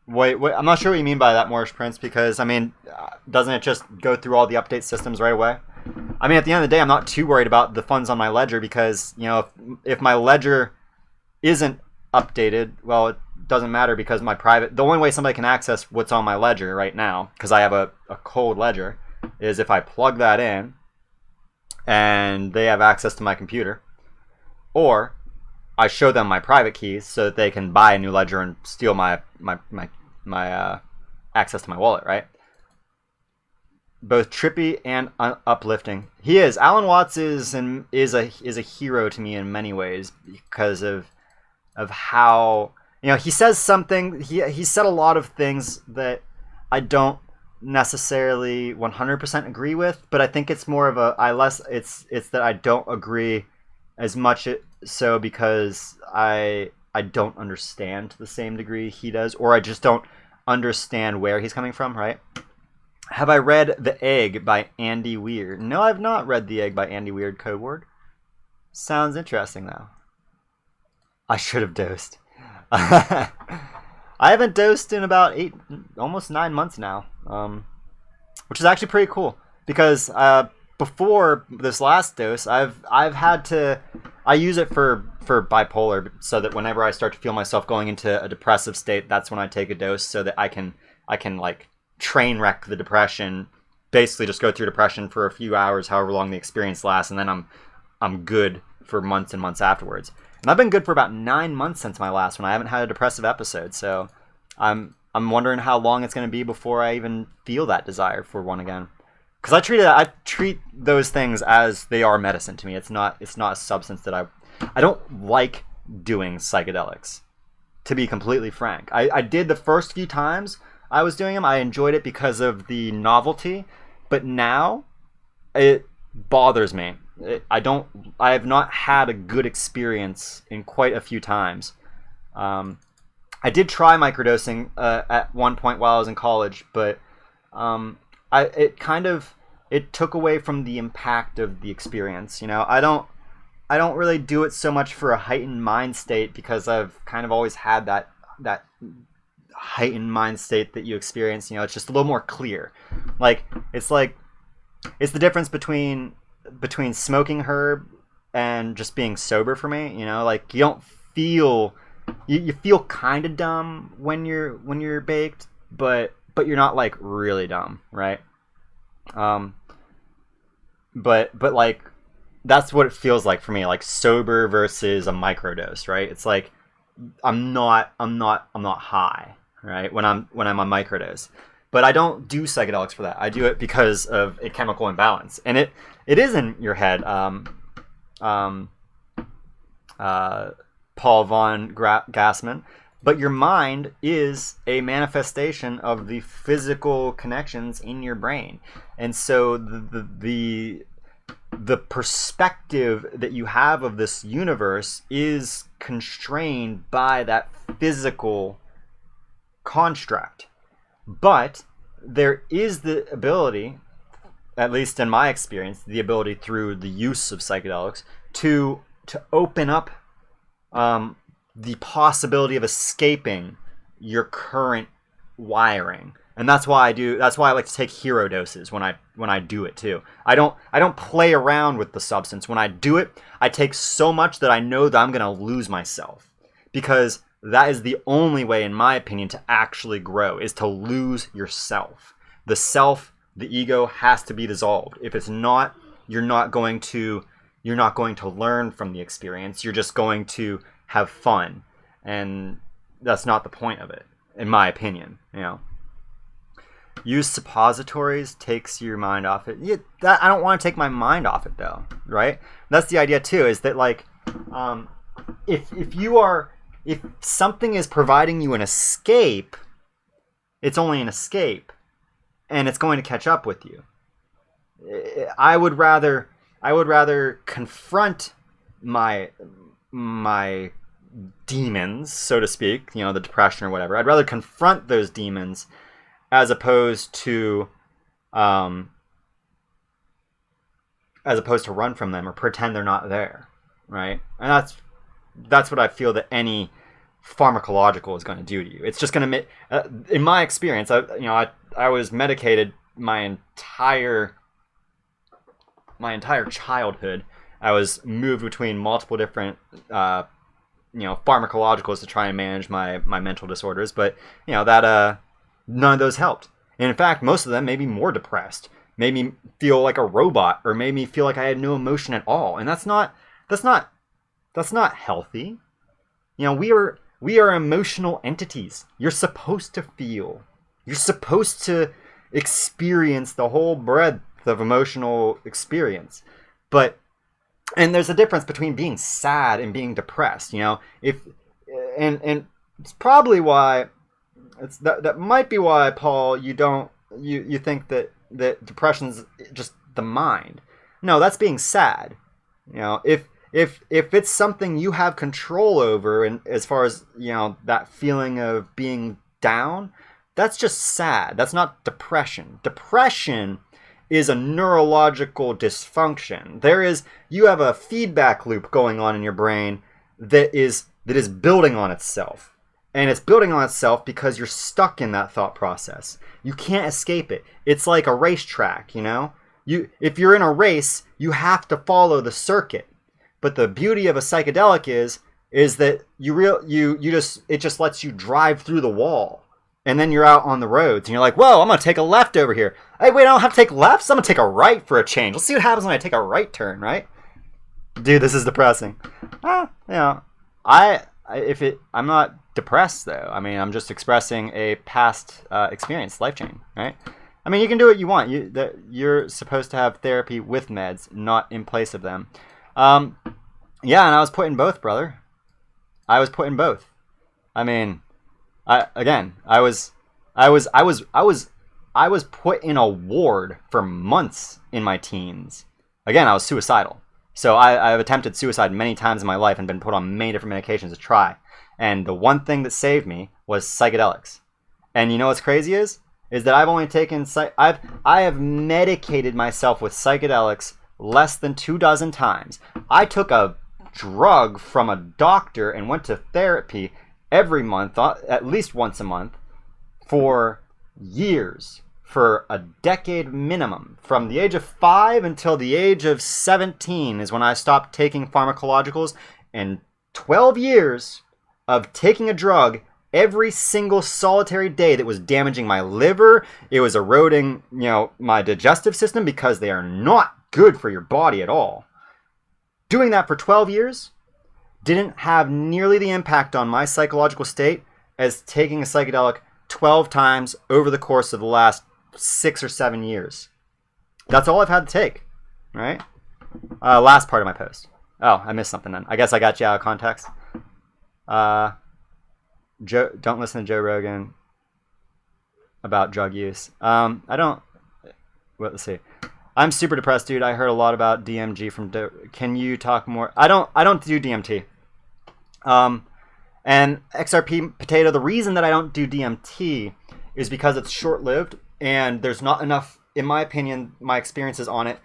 Speaker 1: Wait, I'm not sure what you mean by that, Moorish Prince, because, I mean, doesn't it just go through all the update systems right away? I mean, at the end of the day, I'm not too worried about the funds on my ledger because, you know, if my ledger isn't updated, well, it doesn't matter because the only way somebody can access what's on my ledger right now, because I have a cold ledger, is if I plug that in and they have access to my computer, or I show them my private keys so that they can buy a new ledger and steal my access to my wallet, right? Both trippy and uplifting. He is. Alan Watts is a hero to me in many ways because of how, you know, he says something. He said a lot of things that I don't necessarily 100% agree with, but I think it's more of it's that I don't agree as much so because I don't understand to the same degree he does, or I just don't understand where he's coming from, right? Have I read The Egg by Andy Weir? No, I've not read The Egg by Andy Weir, Codeward. Sounds interesting, though. I should have dosed. I haven't dosed in about almost 9 months now, which is actually pretty cool because before this last dose, I've had to. I use it for bipolar, so that whenever I start to feel myself going into a depressive state, that's when I take a dose, so that I can like train wreck the depression, basically just go through depression for a few hours, however long the experience lasts, and then I'm good for months and months afterwards. And I've been good for about 9 months since my last one. I haven't had a depressive episode, so I'm wondering how long it's going to be before I even feel that desire for one again. Because I treat those things as they are medicine to me. It's not a substance that I don't like doing psychedelics, to be completely frank. I did the first few times I was doing them. I enjoyed it because of the novelty, but now it bothers me. I have not had a good experience in quite a few times. I did try microdosing at one point while I was in college, but it took away from the impact of the experience. I don't really do it so much for a heightened mind state, because I've kind of always had that heightened mind state that you experience. It's just a little more clear. It's the difference between smoking herb and just being sober for me. You don't feel, you feel kind of dumb when you're baked, but you're not really dumb, right? But that's what it feels like for me, sober versus a microdose, right? It's I'm not high, right? When I'm on microdose. But I don't do psychedelics for that. I do it because of a chemical imbalance, and it is in your head. Paul von Gassman. But your mind is a manifestation of the physical connections in your brain, and so the perspective that you have of this universe is constrained by that physical construct. But there is the ability, at least in my experience, the ability through the use of psychedelics to open up the possibility of escaping your current wiring. And that's why I like to take hero doses when I do it too. I don't play around with the substance. When I do it, I take so much that I know that I'm going to lose myself, because that is the only way, in my opinion, to actually grow, is to lose yourself. The self, the ego, has to be dissolved. If it's not, you're not going to learn from the experience. You're just going to have fun, and that's not the point of it, in my opinion. Use suppositories takes your mind off it. I don't want to take my mind off it though, right? That's the idea too, is that if something is providing you an escape, it's only an escape, and it's going to catch up with you. I would rather confront my demons, so to speak, the depression or whatever. I'd rather confront those demons as opposed to run from them or pretend they're not there, right? And that's what I feel that any pharmacological is going to do to you. It's just going to make, in my experience, I was medicated my entire childhood. I was moved between multiple different pharmacologicals to try and manage my mental disorders, but that none of those helped. And in fact, most of them made me more depressed, made me feel like a robot, or made me feel like I had no emotion at all. And that's not healthy. We are emotional entities. You're supposed to feel. You're supposed to experience the whole breadth of emotional experience. And there's a difference between being sad and being depressed. And it's probably why that might be why, Paul, you think that depression's just the mind. No, that's being sad. If it's something you have control over, and as far as that feeling of being down, that's just sad. That's not depression. Depression is a neurological dysfunction. You have a feedback loop going on in your brain that is building on itself. And it's building on itself because you're stuck in that thought process. You can't escape it. It's like a racetrack, if you're in a race, you have to follow the circuit. But the beauty of a psychedelic is that it just lets you drive through the wall. And then you're out on the roads and you're like, whoa, I'm going to take a left over here. Hey, wait, I don't have to take lefts. I'm going to take a right for a change. Let's see what happens when I take a right turn, right? Dude, this is depressing. I'm not depressed though. I'm just expressing a past experience, life change, right? You can do what you want. You're supposed to have therapy with meds, not in place of them. And I was put in both, brother. I was put in both. I was put in a ward for months in my teens. Again, I was suicidal. So I've attempted suicide many times in my life and been put on many different medications to try. And the one thing that saved me was psychedelics. And you know what's crazy is is that I've only taken I have medicated myself with psychedelics less than 24 times. I took a drug from a doctor and went to therapy every month, at least once a month, for years, for a decade minimum. From the age of 5 until the age of 17 is when I stopped taking pharmacologicals, and 12 years of taking a drug every single solitary day that was damaging my liver. It was eroding, my digestive system, because they are not good for your body at all. Doing that for 12 years didn't have nearly the impact on my psychological state as taking a psychedelic 12 times over the course of the last 6 or 7 years. That's all I've had to take, right? Last part of my post. Oh, I missed something then. I guess I got you out of context. Don't listen to Joe Rogan about drug use. Let's see. I'm super depressed, dude. I heard a lot about DMG from Can you talk more? I don't do DMT. And XRP Potato, the reason that I don't do DMT is because it's short-lived and there's not enough, in my opinion, my experiences on it.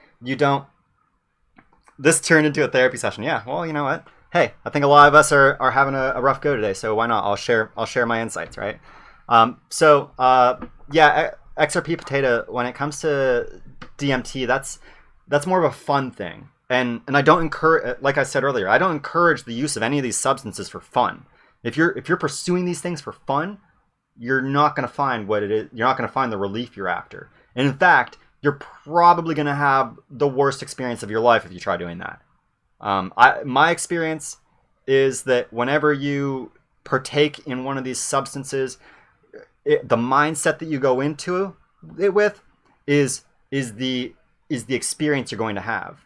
Speaker 1: This turned into a therapy session. Yeah, well, you know what? Hey, I think a lot of us are having a rough go today, so why not? I'll share my insights, right? XRP Potato, when it comes to DMT, that's more of a fun thing. And I don't encourage, like I said earlier, I don't encourage the use of any of these substances for fun. If you're pursuing these things for fun, you're not going to find what it is. You're not going to find the relief you're after. And in fact, you're probably going to have the worst experience of your life if you try doing that. My experience is that whenever you partake in one of these substances, the mindset that you go into it with is the experience you're going to have.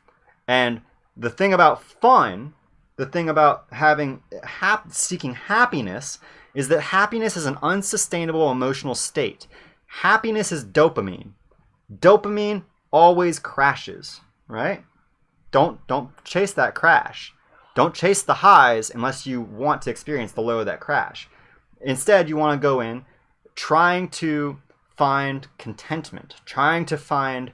Speaker 1: And the thing about fun, the thing about seeking happiness, is that happiness is an unsustainable emotional state. Happiness is dopamine. Dopamine always crashes, right? Don't chase that crash. Don't chase the highs unless you want to experience the low of that crash. Instead, you want to go in trying to find contentment, trying to find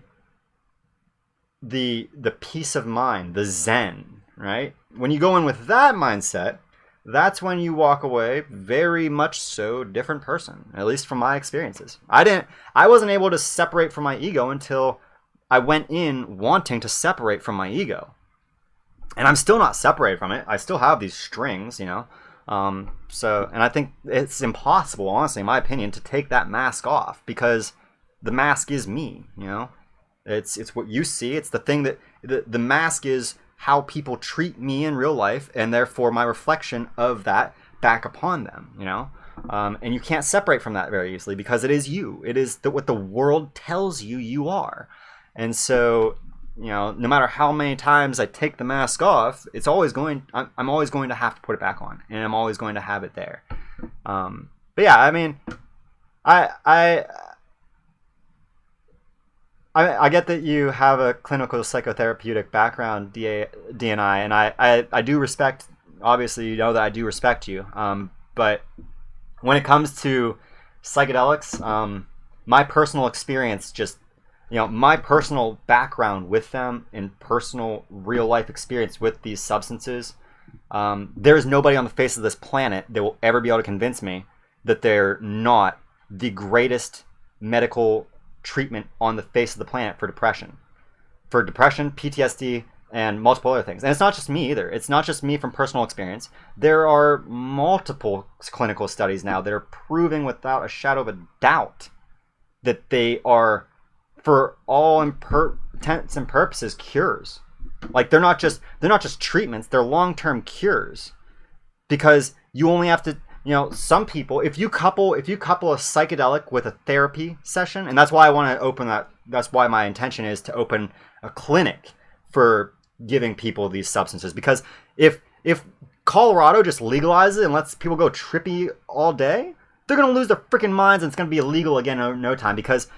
Speaker 1: the peace of mind, the zen, right? When you go in with that mindset, that's when you walk away very much so different person, at least from my experiences. I wasn't able to separate from my ego until I went in wanting to separate from my ego. And I'm still not separated from it. I still have these strings, and I think it's impossible, honestly, in my opinion, to take that mask off, because the mask is me, It's what you see. It's the thing that the mask is how people treat me in real life, and therefore my reflection of that back upon them, and you can't separate from that very easily, because it is you. It is what the world tells you are. And so, no matter how many times I take the mask off, I'm always going to have to put it back on, and I'm always going to have it there. But yeah, I mean, I get that you have a clinical psychotherapeutic background, DNI, and I do respect, obviously, you know that I do respect you. But when it comes to psychedelics, my personal experience my personal background with them and personal real life experience with these substances, there is nobody on the face of this planet that will ever be able to convince me that they're not the greatest medical treatment on the face of the planet for depression, PTSD, and multiple other things. And it's not just me either. It's not just me from personal experience. There are multiple clinical studies now that are proving without a shadow of a doubt that they are, for all intents and purposes, cures. Like they're not just treatments, they're long-term cures. Because you only have to, some people, if you couple a psychedelic with a therapy session, and that's why I want to open that's why my intention is to open a clinic for giving people these substances. Because if Colorado just legalizes it and lets people go trippy all day, they're going to lose their freaking minds, and it's going to be illegal again in no time, because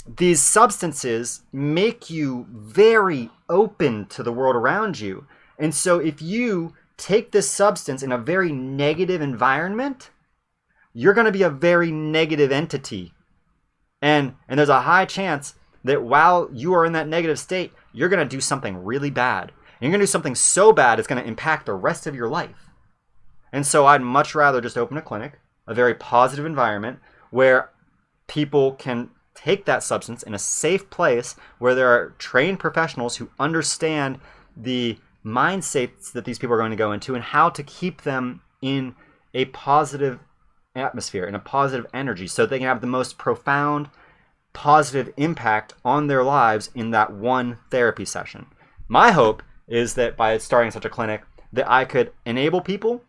Speaker 1: these substances make you very open to the world around you. And so if you take this substance in a very negative environment, you're going to be a very negative entity And there's a high chance that while you are in that negative state, you're going to do something really bad. And you're going to do something so bad it's going to impact the rest of your life. And so I'd much rather just open a clinic, a very positive environment where people can take that substance in a safe place where there are trained professionals who understand the mind states that these people are going to go into and how to keep them in a positive atmosphere, in a positive energy, so they can have the most profound positive impact on their lives in that one therapy session. My hope is that by starting such a clinic, that I could enable people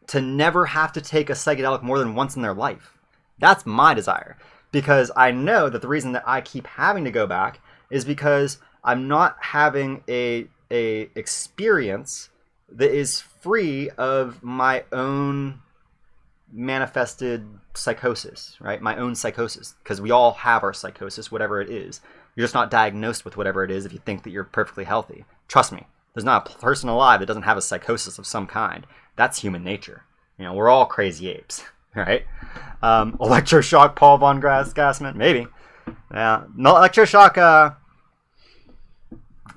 Speaker 1: to never have to take a psychedelic more than once in their life. That's my desire, because I know that the reason that I keep having to go back is because I'm not having a experience that is free of my own manifested psychosis, right? My own psychosis, because we all have our psychosis, whatever it is. You're just not diagnosed with whatever it is if you think that you're perfectly healthy. Trust me, there's not a person alive that doesn't have a psychosis of some kind. That's human nature. You know, we're all crazy apes, right? Electroshock Paul von Gassman, maybe. Yeah, no, electroshock.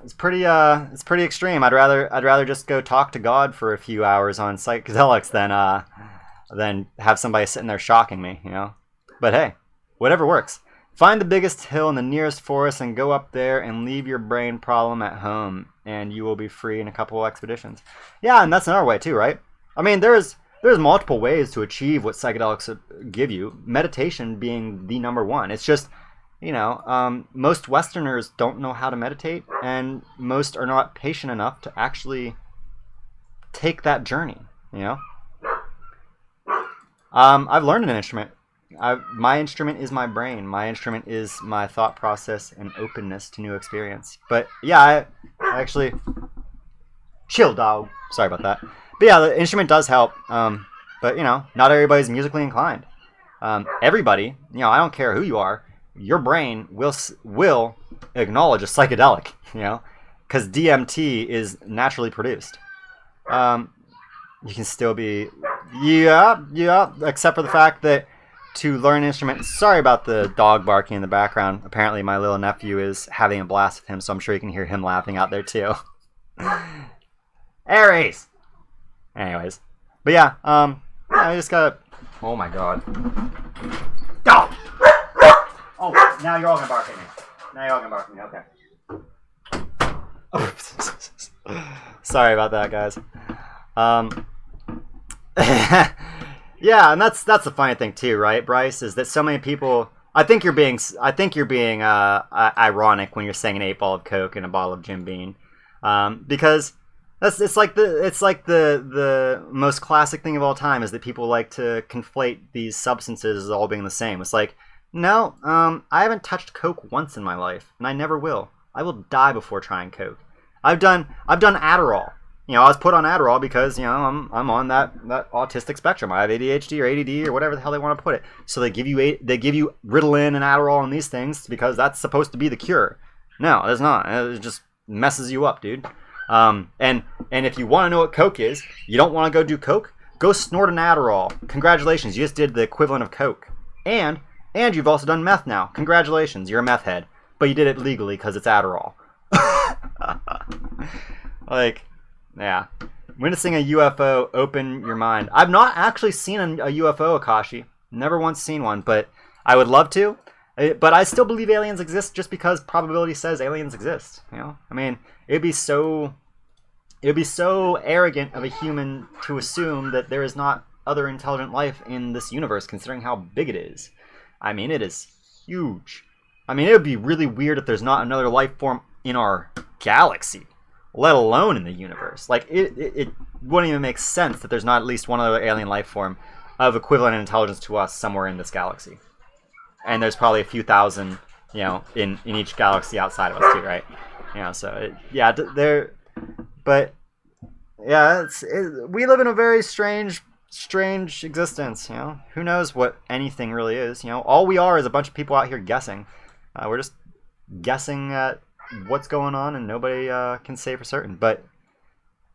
Speaker 1: It's pretty extreme. I'd rather just go talk to God for a few hours on psychedelics than have somebody sitting there shocking me, you know. But hey, whatever works. Find the biggest hill in the nearest forest and go up there and leave your brain problem at home, and you will be free in a couple of expeditions. Yeah, and that's another way too, right? I mean, there's multiple ways to achieve what psychedelics give you. Meditation being the number one. It's just, you know, most Westerners don't know how to meditate, and most are not patient enough to actually take that journey, you know. I've learned an instrument. My instrument is my brain. My instrument is my thought process and openness to new experience. But yeah, I actually... Chill, dog. Sorry about that. But yeah, the instrument does help. But, you know, not everybody's musically inclined. Everybody, you know, I don't care who you are, your brain will acknowledge a psychedelic, you know, because DMT is naturally produced. You can still be... Yeah, except for the fact that to learn an instrument... Sorry about the dog barking in the background. Apparently my little nephew is having a blast with him, so I'm sure you can hear him laughing out there too. Aries! Anyways. But yeah, I just gotta... Oh my god. Go! Oh, now you're all gonna bark at me. Okay. Sorry about that, guys. Yeah, and that's the funny thing too, right, Bryce? Is that so many people? I think you're being ironic when you're saying an 8-ball of Coke and a bottle of Jim Beam, because it's like the most classic thing of all time is that people like to conflate these substances as all being the same. It's like, no, I haven't touched Coke once in my life, and I never will. I will die before trying Coke. I've done Adderall. You know, I was put on Adderall because, you know, I'm on that autistic spectrum. I have ADHD or ADD or whatever the hell they want to put it. So they give you Ritalin and Adderall and these things because that's supposed to be the cure. No, it's not. It just messes you up, dude. And if you want to know what Coke is, you don't want to go do Coke, go snort an Adderall. Congratulations, you just did the equivalent of Coke. And you've also done meth now. Congratulations, you're a meth head. But you did it legally because it's Adderall. Like... Yeah. Witnessing a UFO, open your mind. I've not actually seen a UFO, Akashi. Never once seen one, but I would love to. But I still believe aliens exist just because probability says aliens exist. You know? I mean, it'd be so arrogant of a human to assume that there is not other intelligent life in this universe, considering how big it is. I mean, it is huge. I mean, it would be really weird if there's not another life form in our galaxy, let alone in the universe. Like, it wouldn't even make sense that there's not at least one other alien life form of equivalent intelligence to us somewhere in this galaxy. And there's probably a few thousand, you know, in each galaxy outside of us too, right? You know, so, but, yeah, we live in a very strange existence, you know? Who knows what anything really is, you know? All we are is a bunch of people out here guessing. We're just guessing at what's going on, and nobody can say for certain. But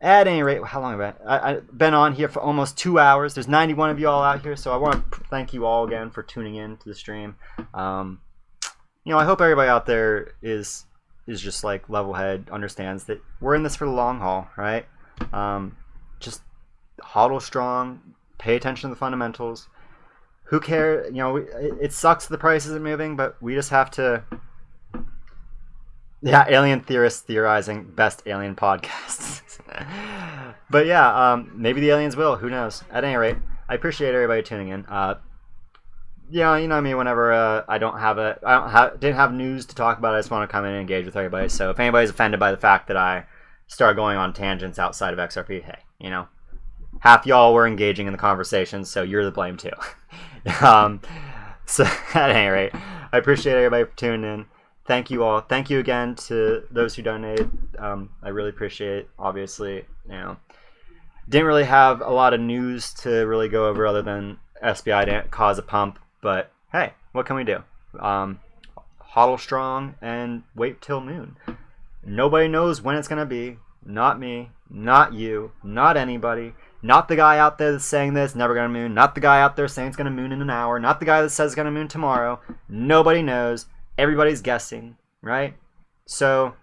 Speaker 1: At any rate, how long have I've been on here for almost 2 hours. There's 91 of you all out here, so I want to thank you all again for tuning in to the stream. You know, I hope everybody out there is just like level-head, understands that we're in this for the long haul, right? Just hodl strong, pay attention to the fundamentals. Who cares? You know, it sucks the price isn't moving, but we just have to. Yeah, alien theorists theorizing best alien podcasts. But yeah, maybe the aliens will. Who knows? At any rate, I appreciate everybody tuning in. Yeah, you know me. Whenever I didn't have news to talk about, I just want to come in and engage with everybody. So if anybody's offended by the fact that I start going on tangents outside of XRP, hey, you know, half y'all were engaging in the conversation, so you're the blame too. So at any rate, I appreciate everybody for tuning in. Thank you all. Thank you again to those who donated. I really appreciate it. Obviously, you know, didn't really have a lot of news to really go over other than SBI didn't cause a pump. But hey, what can we do? Hodl strong and wait till noon. Nobody knows when it's going to be. Not me, not you, not anybody. Not the guy out there that's saying that it's never going to moon. Not the guy out there saying it's going to moon in an hour. Not the guy that says it's going to moon tomorrow. Nobody knows. Everybody's guessing, right? So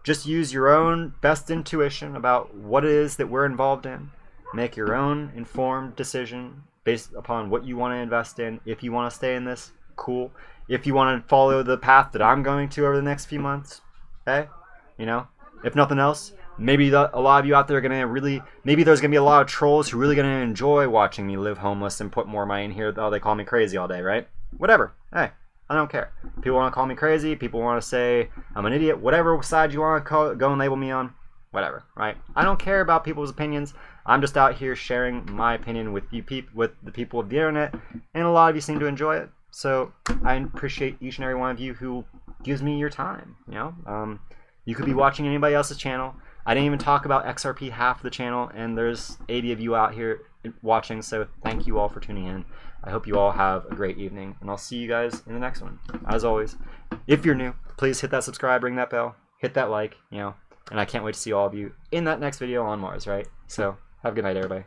Speaker 1: just use your own best intuition about what it is that we're involved in. Make your own informed decision based upon what you want to invest in. If you want to stay in this, cool. If you want to follow the path that I'm going to over the next few months, hey, you know, if nothing else, maybe a lot of you out there are going to really, maybe there's going to be a lot of trolls who are really going to enjoy watching me live homeless and put more money in here. Oh, they call me crazy all day, right? Whatever. Hey, I don't care. People want to call me crazy. People want to say I'm an idiot. Whatever side you want to go and label me on, whatever, right? I don't care about people's opinions. I'm just out here sharing my opinion with you with the people of the internet, and a lot of you seem to enjoy it. So I appreciate each and every one of you who gives me your time. You know, you could be watching anybody else's channel. I didn't even talk about XRP half the channel, and there's 80 of you out here watching. So thank you all for tuning in. I hope you all have a great evening, and I'll see you guys in the next one. As always, if you're new, please hit that subscribe, ring that bell, hit that like, you know, and I can't wait to see all of you in that next video on Mars, right? So have a good night, everybody.